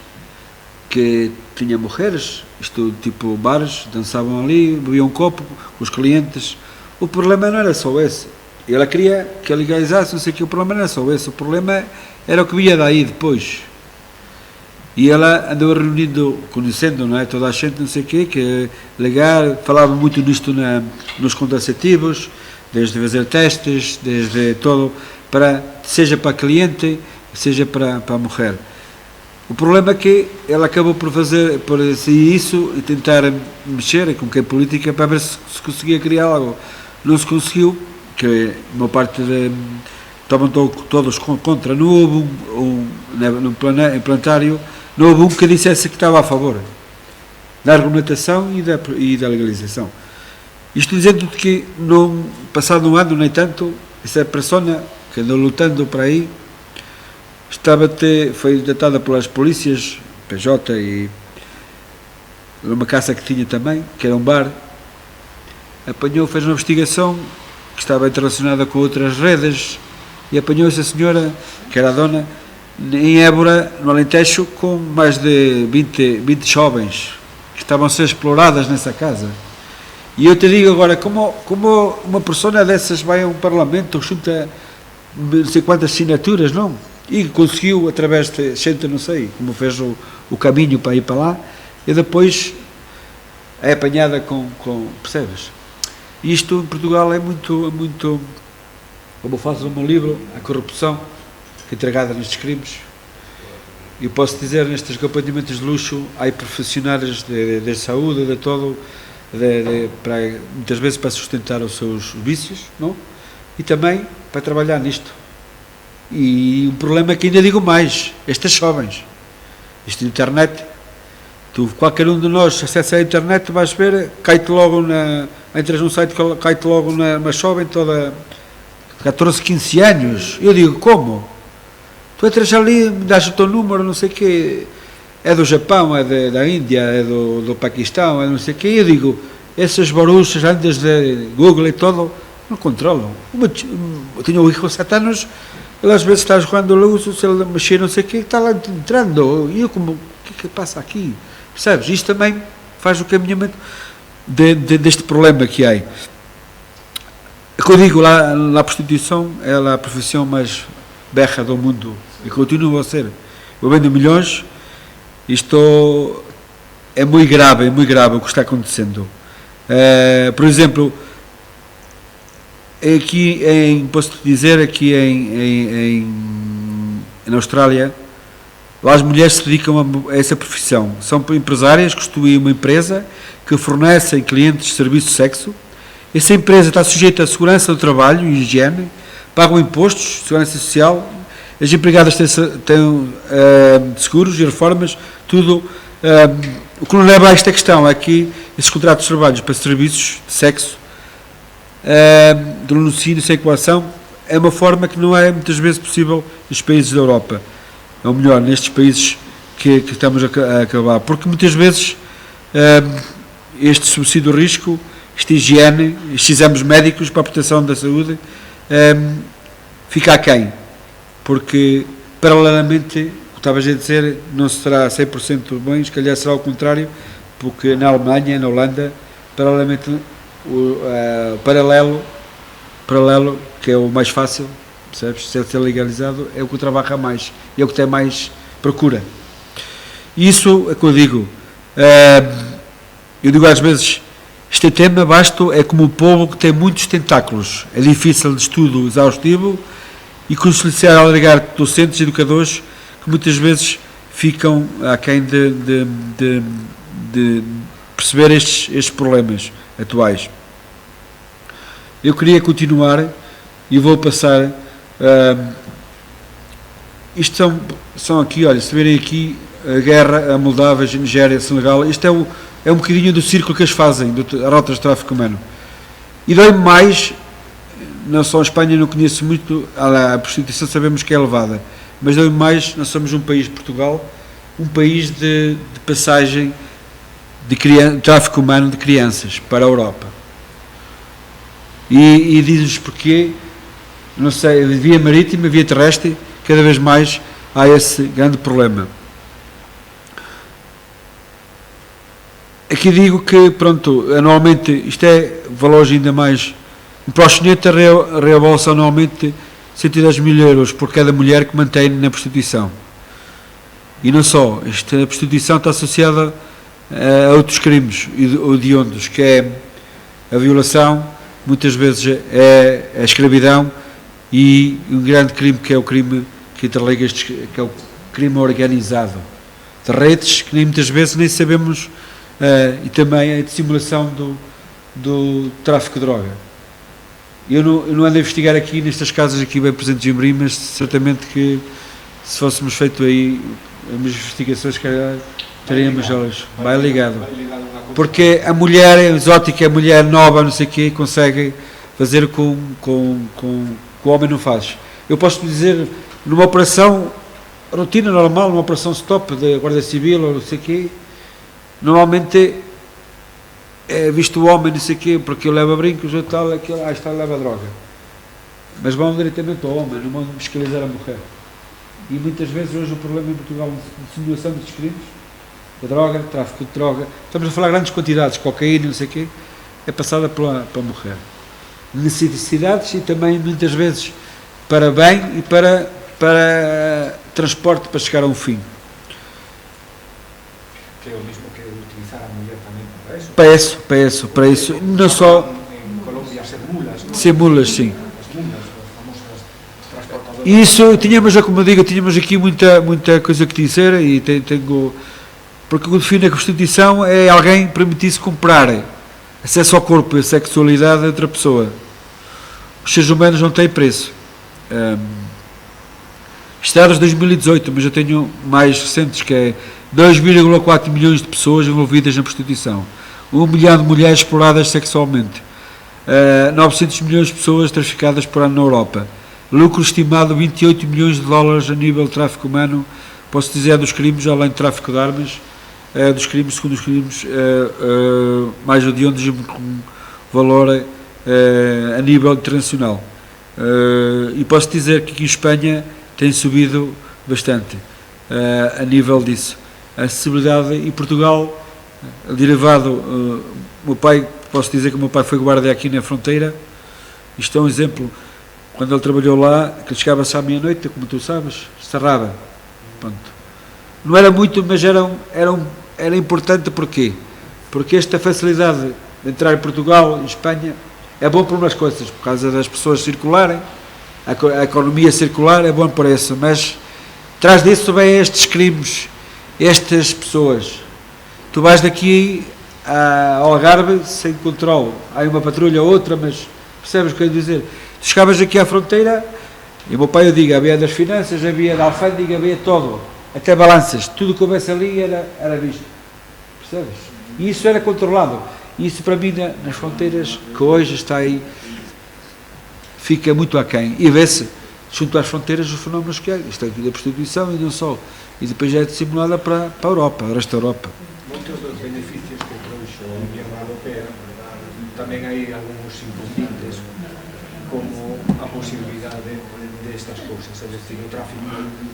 que tinha mulheres, isto tipo bares, dançavam ali, bebiam um copo com os clientes. O problema não era só esse. Ela queria que legalizasse, não sei o que, o problema não era só esse, o problema era o que vinha daí depois. E ela andou reunindo, conhecendo, não é, toda a gente, não sei o quê, que é legal, falava muito nisto nos contraceptivos, desde fazer testes, desde todo, seja para cliente, seja para a mulher. O problema é que ela acabou por isso e tentar mexer com quem política para ver se conseguia criar algo. Não se conseguiu, que uma parte estavam todos contra. Não houve no planetário, não houve um que dissesse que estava a favor da regulamentação e da legalização. Isto dizendo que, passado um ano, nem tanto, essa persona que andou lutando para aí, foi detada pelas polícias, PJ, e numa casa que tinha também, que era um bar, fez uma investigação que estava interrelacionada com outras redes e apanhou essa senhora, que era a dona, em Évora, no Alentejo, com mais de 20 jovens que estavam a ser exploradas nessa casa. E eu te digo agora, como uma pessoa dessas vai a um parlamento, junta não sei quantas assinaturas, não? E conseguiu, através de gente, não sei, como fez o caminho para ir para lá, e depois é apanhada com percebes? E isto em Portugal é muito, como faço no meu livro, a corrupção entregada nestes crimes. E eu posso dizer, nestes acompanhamentos de luxo, há profissionais de saúde, de todo, muitas vezes para sustentar os seus vícios, não? E também para trabalhar nisto. E o problema é que ainda digo mais, estes jovens, isto internet, qualquer um de nós acessa a internet, vais ver, cai-te logo entras num site, cai-te logo uma jovem toda 14, 15 anos. Eu digo, como? Tu entras ali, me dás o teu número, não sei o quê, é do Japão, é da Índia, é do Paquistão, é não sei o quê, e eu digo, essas baruchas antes de Google e todo, não controlam. Eu tinha o hijo de 7 anos, ele às vezes está jogando luz, se ele mexer não sei o que, está lá entrando, e eu como, o que passa aqui? Percebes? Isto também faz o caminhamento deste problema que há. O que eu digo, lá a prostituição é a profissão mais berra do mundo, e continua a ser. Eu vendo milhões, isto é muito grave o que está acontecendo. Por exemplo, posso dizer, aqui na Austrália, lá as mulheres se dedicam a essa profissão. São empresárias, constituem uma empresa que fornecem clientes de serviço de sexo essa empresa está sujeita à segurança do trabalho e higiene, pagam impostos, segurança social, as empregadas têm seguros e reformas, tudo. O que não leva a esta questão é que esses contratos de trabalho para serviços de sexo, de laticínio sem coação, é uma forma que não é muitas vezes possível nos países da Europa, ou melhor, nestes países que estamos a acabar, porque muitas vezes este subsídio de risco, esta higiene, estes exames médicos para a proteção da saúde, fica aquém, porque paralelamente, o que estavas a dizer, não será 100% bem, se calhar será o contrário, porque na Alemanha, na Holanda, paralelamente, paralelo, que é o mais fácil, percebes? Se ser legalizado, é o que trabalha mais, é o que tem mais procura. E isso é o que eu digo. Eu digo às vezes, este tema vasto é como o povo que tem muitos tentáculos, é difícil de estudo exaustivo e consoliçar a alargar docentes e educadores que muitas vezes ficam aquém de perceber estes problemas atuais. Eu queria continuar e vou passar. Isto são aqui, olha, se verem aqui a guerra, a Moldávia, a Nigéria, a Senegal, isto é um bocadinho do círculo que eles fazem, a rotas de tráfico humano. E dói-me mais, não só a Espanha, não conheço muito, a prostituição sabemos que é elevada, mas dói-me mais, nós somos um país, Portugal, um país de passagem de tráfico humano de crianças para a Europa. E diz-nos porquê, não sei, via marítima, via terrestre, cada vez mais há esse grande problema. Aqui digo que, pronto, anualmente, isto é valores ainda mais, um proxeneta reembolsa anualmente 110 mil euros por cada mulher que mantém na prostituição. E não só, a prostituição está associada a outros crimes hediondos, que é a violação, muitas vezes é a escravidão e um grande crime que é o crime que interliga que é o crime organizado de redes que muitas vezes nem sabemos, e também a dissimulação do tráfico de droga. Eu não ando a investigar aqui nestas casas aqui bem presentes em Brim, mas certamente que se fôssemos feito aí as investigações que teríamos elas. Vai ligado. Porque a mulher exótica, a mulher nova, não sei o quê, consegue fazer com o homem não faz. Eu posso dizer, numa operação rotina normal, numa operação stop da Guarda Civil ou não sei o quê, normalmente é visto o homem, não sei o quê, porque ele leva brincos ou tal, está leva droga. Mas vão diretamente ao homem, não vão fiscalizar a mulher. E muitas vezes hoje o problema em Portugal de simulação destes crimes, da droga, tráfico de droga, estamos a falar grandes quantidades, cocaína, não sei o quê, é passada pela mulher. Necessidades e também muitas vezes para bem e para transporte para chegar a um fim. Que é o mesmo que utilizar a mulher também Para isso. Não só... Em Colômbia ser mulas, não? Ser mulas, sim. As mulas, as famosas transportadoras. Isso, como eu digo, tínhamos aqui muita coisa que dizer e tenho... Porque o que define a prostituição é alguém permitir-se comprar acesso ao corpo e a sexualidade de outra pessoa. Os seres humanos não têm preço. Estados de 2018, mas eu tenho mais recentes, que é 2,4 milhões de pessoas envolvidas na prostituição, 1 milhão de mulheres exploradas sexualmente, 900 milhões de pessoas traficadas por ano na Europa, lucro estimado 28 milhões de dólares a nível de tráfico humano, posso dizer dos crimes, além de tráfico de armas, dos crimes, segundo os crimes mais hediondos com valor a nível internacional. E posso dizer que aqui em Espanha tem subido bastante a nível disso. A acessibilidade, e Portugal, derivado, meu pai, posso dizer que o meu pai foi guarda aqui na fronteira. Isto é um exemplo, quando ele trabalhou lá, que ele chegava-se à meia-noite, como tu sabes, cerrada. Pronto. Não era muito, mas era importante. Porquê? Porque esta facilidade de entrar em Portugal e Espanha é bom por umas coisas, por causa das pessoas circularem, a economia circular é bom por isso, mas atrás disso vêm estes crimes, estas pessoas. Tu vais daqui ao Algarve sem controle. Há uma patrulha ou outra, mas percebes o que eu quero dizer? Tu chegavas aqui à fronteira e o meu pai, eu digo, havia das finanças, havia da alfândega, havia todo, até balanças, tudo que houvesse ali era visto, percebes? E isso era controlado. E isso para mim nas fronteiras que hoje está aí fica muito aquém. E vê-se junto às fronteiras os fenómenos que há, isto aqui da prostituição e não só. E depois já é dissimulada para a Europa, o resto da Europa. Muitos dos benefícios que trouxe a Unión Europea tamén hai algúns inconvenientes, como a posibilidade de estas cousas, es decir, o tráfico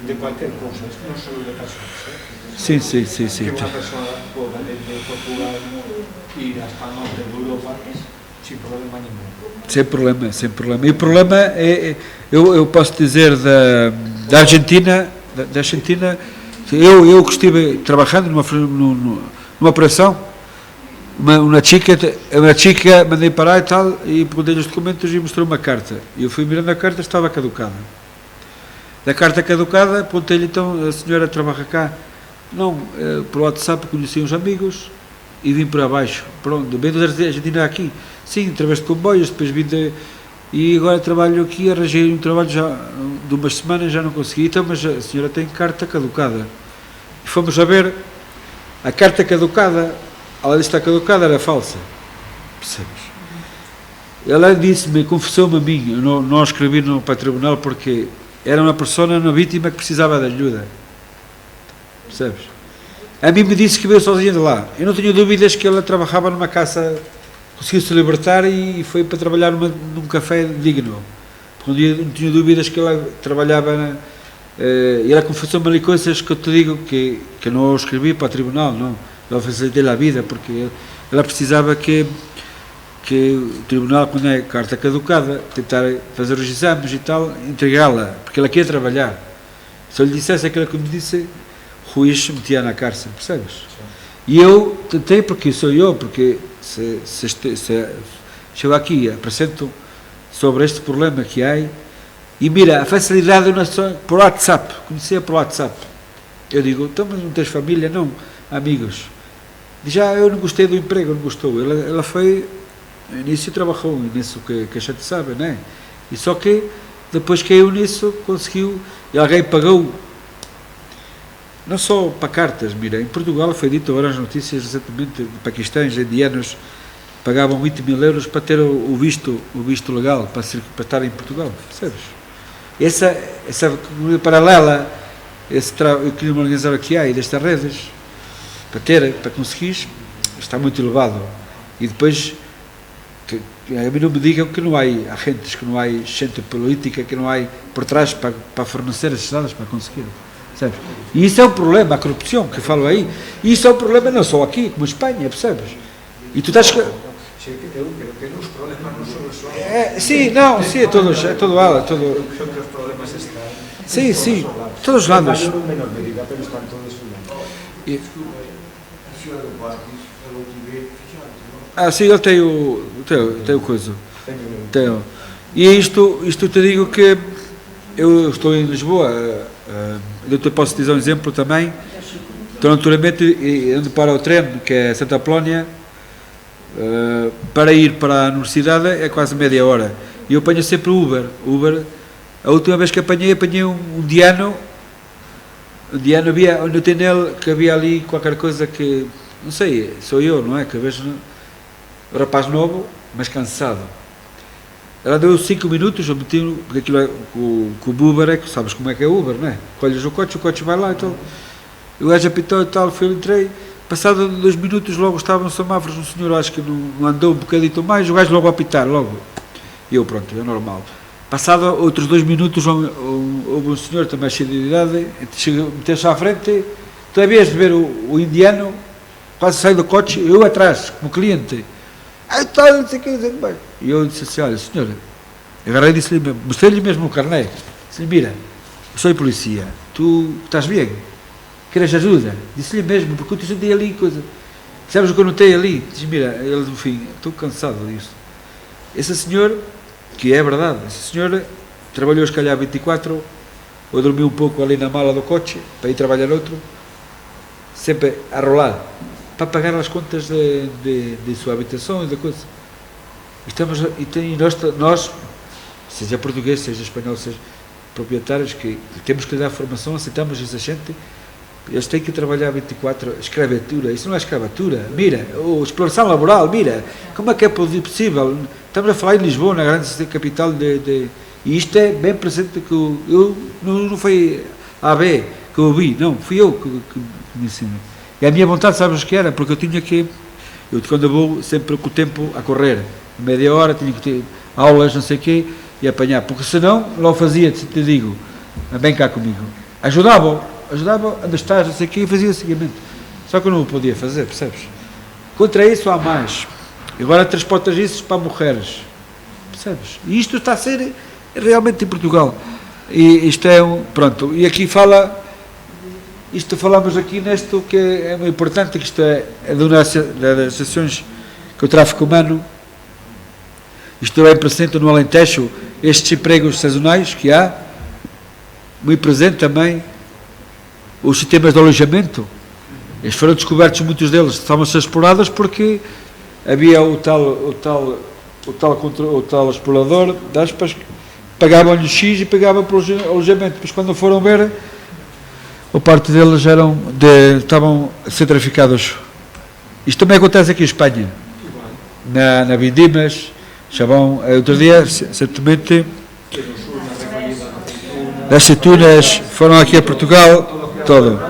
de cualquier cosa, non só de personas. Sí. Que unha persona poda desde Portugal ir hasta o norte de Europa sin problema nenhum. Sem problema. E o problema eu posso dizer da Argentina, eu que estive trabalhando numa operação, uma chica mandei parar e tal, e perguntei-lhe os documentos e mostrou uma carta. E eu fui mirando a carta, estava caducada. Da carta caducada, perguntei-lhe, então, a senhora trabalha cá? Não, pelo WhatsApp conheci uns amigos e vim para baixo. Pronto, vim da Argentina aqui. Sim, através de comboios, depois vim e agora trabalho aqui, arranjei um trabalho já de umas semanas, já não consegui. Então, mas a senhora tem carta caducada. E fomos a ver, a carta caducada, ela disse que está caducada, era falsa. Percebes? Ela disse-me, confessou-me a mim, eu não escrevi para o tribunal porque era uma pessoa, uma vítima que precisava de ajuda. Percebes? A mim me disse que veio sozinha de lá. Eu não tenho dúvidas que ela trabalhava numa casa, conseguiu se libertar e foi para trabalhar num café digno. Porque não tinha dúvidas que ela trabalhava e ela confessou-me ali coisas que eu te digo que não escrevi para o tribunal, não. Ela facilitei-lhe a vida porque ela precisava que o tribunal, quando é carta caducada, tentar fazer os exames e tal, entregá-la, porque ela queria trabalhar. Se eu lhe dissesse aquilo que me disse, o juiz metia na cárcere, percebes? E eu tentei, porque se chego aqui, apresento sobre este problema que há, e mira, a facilidade por WhatsApp, conhecia por WhatsApp. Eu digo, então, mas não tens família? Não, amigos. Já eu não gostei do emprego, não gostou. Ela foi, no início trabalhou nisso que a gente sabe, não é? E só que depois caiu nisso, conseguiu, e alguém pagou, não só para cartas, mira, em Portugal foi dito agora as notícias recentemente de paquistanos, indianos, pagavam 20 mil euros para ter o visto legal, para estar em Portugal, percebes? Essa paralela, esse crime organizado que há e destas redes, para conseguir, está muito elevado. E depois, a mim não me digam que não há agentes, que não há gente política, que não há por trás para fornecer as estradas para conseguir. Percebes? E isso é um problema, a corrupção que falo aí. E isso é um problema não só aqui, como em Espanha, percebes? E tu estás... Os problemas não são só... sim, é todo ela, todo... Os problemas estão... Sim, todos os lados. En menor medida, pero están todos lados. Sim, ele tem o coisa. Tem. E isto te digo que eu estou em Lisboa, eu te posso dizer um exemplo também. Estou naturalmente indo para o trem, que é Santa Apolónia, para ir para a universidade é quase meia hora. E eu apanho sempre o Uber. A última vez que apanhei um Diano havia no Tenel, que havia ali qualquer coisa que, não sei, sou eu, não é? Que vejo um rapaz novo, mas cansado. Ela deu 5 minutos, eu meti, porque aquilo é, com o Uber é que sabes como é que é o Uber, não é? Colhes o coche vai lá e tal. O gajo apitou e tal, entrei, passado 2 minutos logo estavam semáforos, um senhor acho que não andou um bocadito mais, o gajo logo a apitar, logo. E eu, pronto, é normal. Passado outros 2 minutos, houve um senhor também cheio de idade, meteu-se à frente, tu havias de ver o indiano, quase saiu do coche, eu atrás, como cliente. Então, não sei o que, e eu disse assim, olha, senhor, agarrei e disse-lhe, mostrei-lhe mesmo o carnet, disse-lhe, mira, eu sou polícia, tu estás bem? Queres ajuda? Disse-lhe mesmo, porque eu te senti ali coisa, sabes o que eu notei ali? Disse, mira, ele no fim, estou cansado disso. Esse senhor, que é verdade, esse senhor trabalhou se calhar 24, ou dormiu um pouco ali na mala do coche, para ir trabalhar outro, sempre a rolar. para pagar as contas de sua habitação e da coisa. Nós, seja português, seja espanhol, seja proprietários, que temos que lhe dar formação, aceitamos essa gente, eles têm que trabalhar 24 horas. Escravatura, isso não é escravatura. Mira, exploração laboral, mira, como é que é possível? Estamos a falar em Lisboa, na grande capital e isto é bem presente que não foi a AB que eu ouvi, não, fui eu que me ensinei. E a minha vontade, sabes o que era? Porque eu quando eu vou sempre com o tempo a correr, meia hora, tinha que ter aulas, não sei o quê, e apanhar, porque senão não fazia, te digo, vem cá comigo. Ajudava onde estás, não sei o quê, e fazia o seguimento. Só que eu não o podia fazer, percebes? Contra isso há mais. Agora transportas isso para mulheres, percebes? E isto está a ser realmente em Portugal. E isto é pronto, e aqui falamos aqui neste que é muito importante, que isto é das associações que o tráfico humano, isto é presente no Alentejo, estes empregos sazonais que há, muito presente também os sistemas de alojamento. Eles foram descobertos, muitos deles estavam-se explorados porque havia o tal explorador, pagavam-lhe X e pagava pelo alojamento. Depois, quando foram ver, a parte deles estavam a ser traficados. Isto também acontece aqui em Espanha, na Vindimas, Chabão. Outro dia, certamente, das aceitunas foram aqui a Portugal, todo.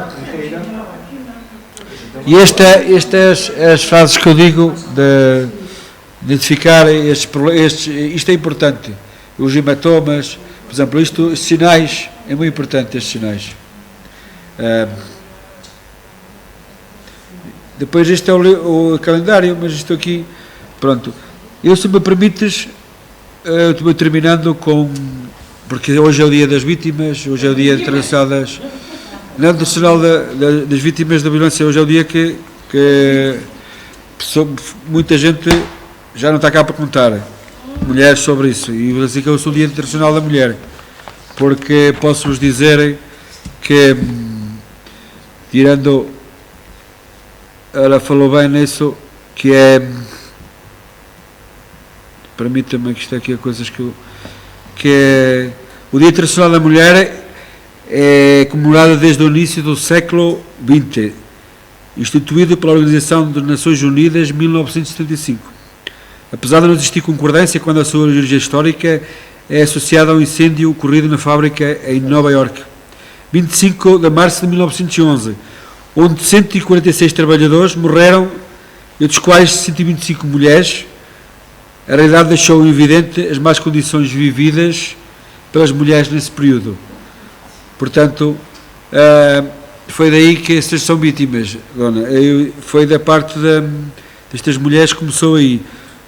E estas as frases que eu digo de identificar isto é importante. Os hematomas, por exemplo, estes sinais, é muito importante estes sinais. Depois este é o calendário, mas isto aqui, pronto. Eu, se me permites, estou terminando com, porque hoje é o dia das vítimas, hoje é o dia internacional das vítimas da violência, hoje é o dia que muita gente já não está cá para contar, mulheres, sobre isso, e assim que eu sou o dia internacional da mulher, porque posso-vos dizer que, tirando, ela falou bem nisso, que é, para mim também, que isto aqui é coisas que é, o Dia Internacional da Mulher é comemorado desde o início do século XX, instituído pela Organização das Nações Unidas em 1975. Apesar de não existir concordância quando a sua origem histórica é associada ao incêndio ocorrido na fábrica em Nova Iorque, 25 de março de 1911, onde 146 trabalhadores morreram, e dos quais 125 mulheres. A realidade deixou evidente as más condições vividas pelas mulheres nesse período. Portanto, foi daí que estas são vítimas, dona. Foi da parte destas mulheres que começou aí.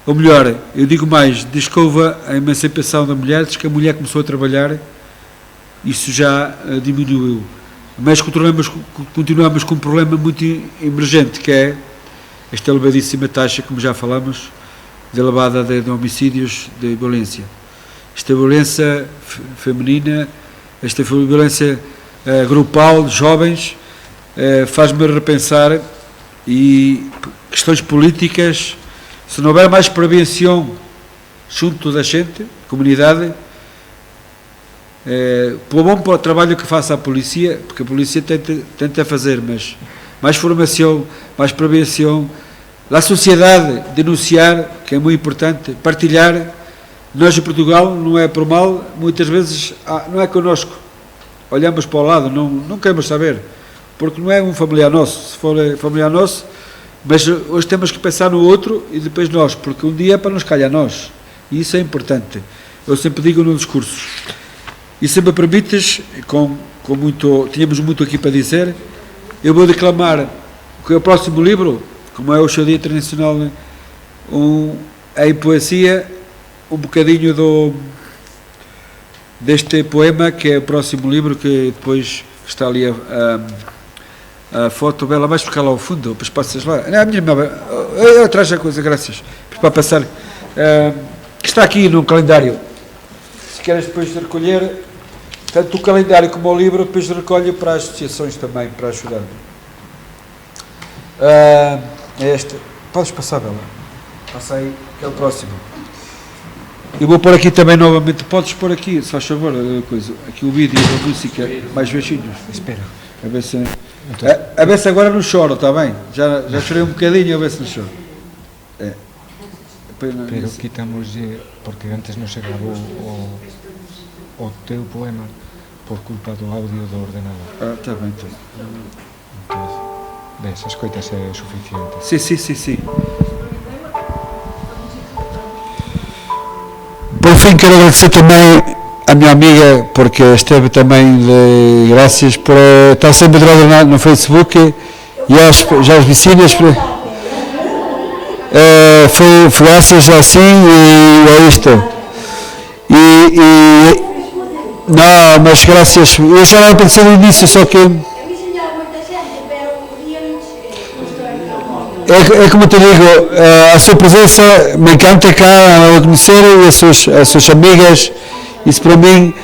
Ou melhor, eu digo mais, desde que houve a emancipação da mulher, desde que a mulher começou a trabalhar, isso já diminuiu. Mas continuamos com um problema muito emergente, que é esta elevadíssima taxa, como já falamos, de elevada de homicídios, de violência. Esta violência feminina, esta violência grupal de jovens, faz-me repensar, e questões políticas, se não houver mais prevenção junto da gente, comunidade, pelo bom para o trabalho que faça a polícia, porque a polícia tenta fazer, mas mais formação, mais prevenção, a sociedade denunciar, que é muito importante, partilhar. Nós em Portugal, não é por mal, muitas vezes não é connosco, olhamos para o lado, não queremos saber, porque não é um familiar nosso. Se for familiar nosso, mas hoje temos que pensar no outro e depois nós, porque um dia é para nos calhar nós, e isso é importante. Eu sempre digo no discurso, e se me permites, tínhamos muito aqui para dizer, eu vou declamar que o próximo livro, como é o seu Dia Internacional, em poesia, um bocadinho deste poema, que é o próximo livro, que depois está ali a foto bela, vais buscar lá ao fundo, depois passas lá. Não, a minha irmã, eu trago a coisa, graças, para passar, que está aqui no calendário. Se queres depois recolher, tanto o calendário como o livro, depois recolho para as associações também, para ajudar. Este. Podes passar, Bela. Passa aí, que é o próximo. Eu vou pôr aqui também novamente. Podes pôr aqui, se faz favor, coisa. Aqui o vídeo da música, mais baixinhos. Espera. A ver se agora não choro, está bem? Já chorei um bocadinho, a ver se não choro. Pero quitamos, porque antes non se grabou o teu poema por culpa do audio do ordenador. Está bem, então. Entón, ves, as coitas é suficiente. Sim. Por fim, quero agradecer também à minha amiga, porque esteve também de graças por estar sempre no Facebook e já aos vizinhos. Foi graças assim e a isto. Não, mas graças. Eu já não pensei no início, só que. É como te digo, a sua presença me encanta cá a conhecer e as suas amigas. Isso para mim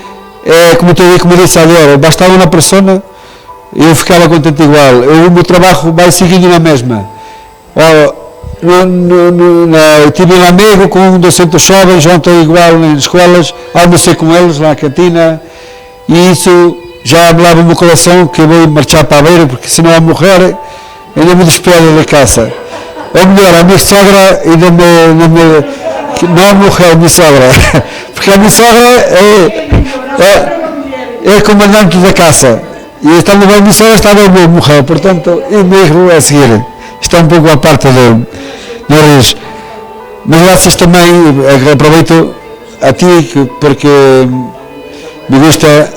é como te digo, como disse agora, bastava uma pessoa e eu ficava contente igual. O meu trabalho vai seguindo na mesma. Eu tive um amigo com 200 jovens, ontem igual nas escolas, almocei com eles lá na cantina e isso já me leva o meu coração que eu vou marchar para a beira porque senão a morrer ainda me despedo da casa. Ou melhor, a minha sogra ainda não morreu a minha sogra, porque a minha sogra é comandante da casa e estando bem a minha sogra estava a morrer, portanto eu me erro a seguir. Está um pouco à parte do Riz. Mas graças também, aproveito a ti, porque me gusta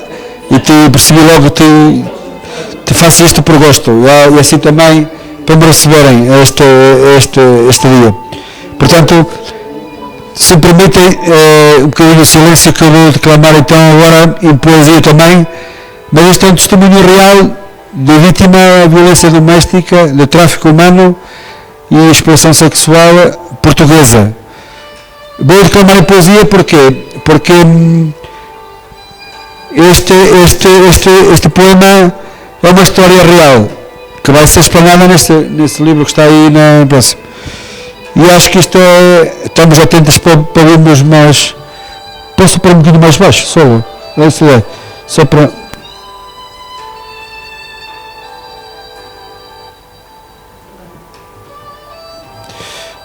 e te percebi logo que te faço isto por gosto e assim também para me receberem este dia. Portanto, se me permitem um bocadinho de silêncio que eu vou declamar então agora em poesia também, mas este é um testemunho real de vítima de violência doméstica, de tráfico humano e exploração sexual portuguesa. Vou declamar em poesia porquê? Porque este poema é uma história real que vai ser explanada nesse livro que está aí na imprensa. E acho que isto estamos atentos para ouvirmos mais. Posso pôr um bocadinho mais baixo, só para.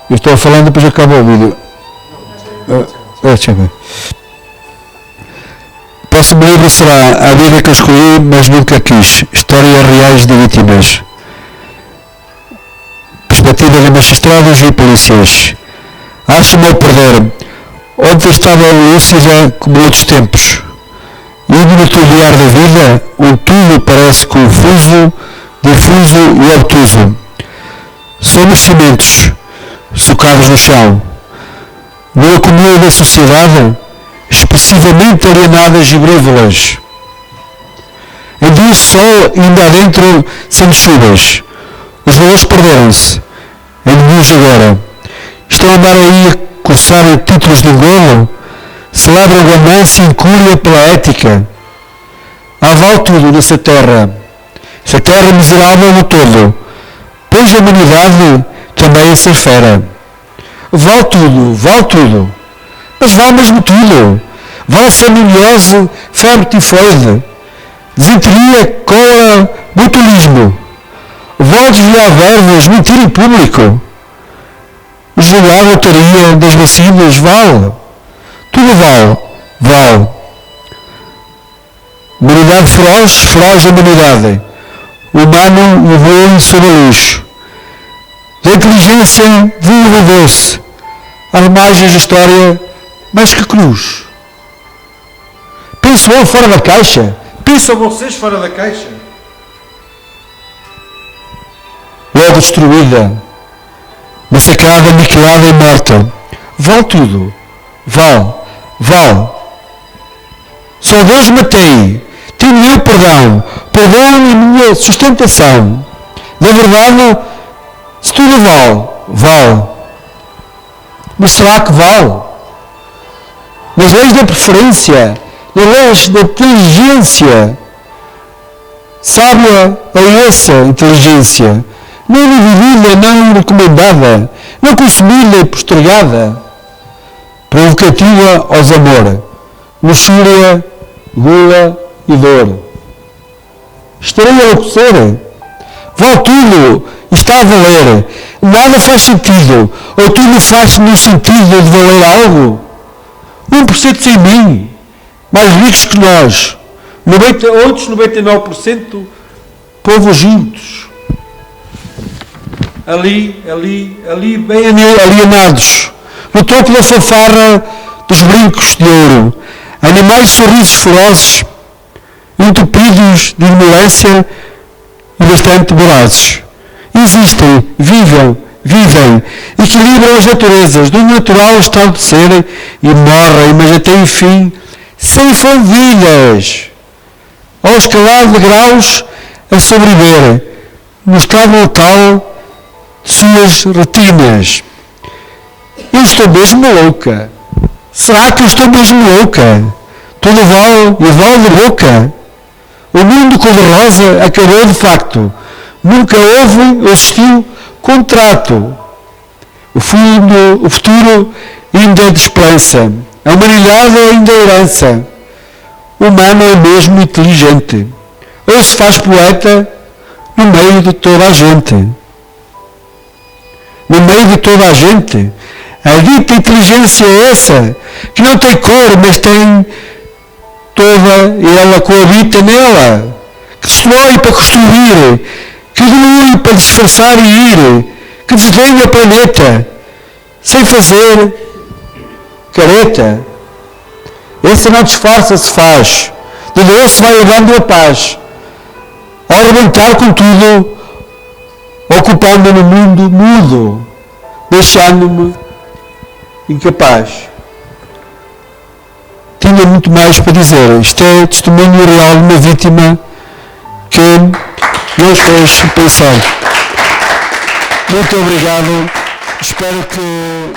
Eu estou falando, depois acabou o vídeo. Deixa eu ver. O próximo livro será A Vida que eu escolhi, mas nunca quis. Histórias reais de vítimas. Perspectiva de magistrados e polícias. Acho-me ao perder. Ontem estava lúcida como outros tempos. E no turbilhar da vida, onde tudo parece confuso, difuso e obtuso. Somos cimentos socados no chão, no acúmulo da sociedade, expressivamente alienadas e brívolas. Em dias de sol, ainda adentro, sem chuvas, os valores perderam-se, inimigos agora. Estão a andar aí a coçar títulos de engolo, celebram ganância e incúria pela ética. Há vale tudo nessa terra, essa terra miserável no todo, pois a humanidade também a ser fera. Vale tudo, mas vale mesmo tudo. Vale salmonose, febre tifoide, desenteria, cólera, botulismo. Vale desviar verbas, mentir em público. Julgar a lotaria das vacinas, vale. Tudo vale. Humanidade feroz humanidade. Humano e ruim sob a luz. Da inteligência desenvolveu-se as margens da história mais que cruz. Pensam fora da caixa? Pensam vocês fora da caixa? Logo destruída, massacrada, aniquilada e morta. Vale tudo. Vale. Só Deus matei. Tenho eu perdão e minha sustentação. Na verdade, se tudo vale. Mas será que vale? Nas leis da preferência, nas leis da inteligência, sábia é essa inteligência, não dividida, não recomendada, não consumida e postergada, provocativa aos amor, luxúria, gula e dor. Estarei a enlouquecer. Vale tudo, está a valer. Nada faz sentido, ou tudo faz no sentido de valer algo. 1% sem mim, mais ricos que nós. Outros 99% povos juntos. Ali, bem alienados. No topo da fanfarra dos brincos de ouro. Animais de sorrisos ferozes, entupidos de ignorância e bastante vorazes. Existem, vivem, equilibram as naturezas do natural estado de serem e morrem, mas até enfim, ceifam vidas. Ao escalar de graus a sobreviver no estado mortal de suas retinas. Eu estou mesmo louca. Será que eu estou mesmo louca? Tudo vale de boca. O mundo cor-de-rosa acabou de facto. Nunca houve ou existiu contrato. O futuro ainda é de esperança. A humanidade é ainda herança. O humano é mesmo inteligente. Ou se faz poeta no meio de toda a gente. No meio de toda a gente. A dita inteligência é essa, que não tem cor, mas tem toda, e ela coabita nela, que destrói para construir, que dilui para disfarçar e ir, que desdenha o planeta, sem fazer careta. Esse não disfarça, se faz, de doce vai levando a paz, ao arrebentar com tudo, ocupando no mundo mudo, deixando-me incapaz. Tinha muito mais para dizer. Isto é testemunho real de uma vítima que nos fez pensar. Muito obrigado. Espero que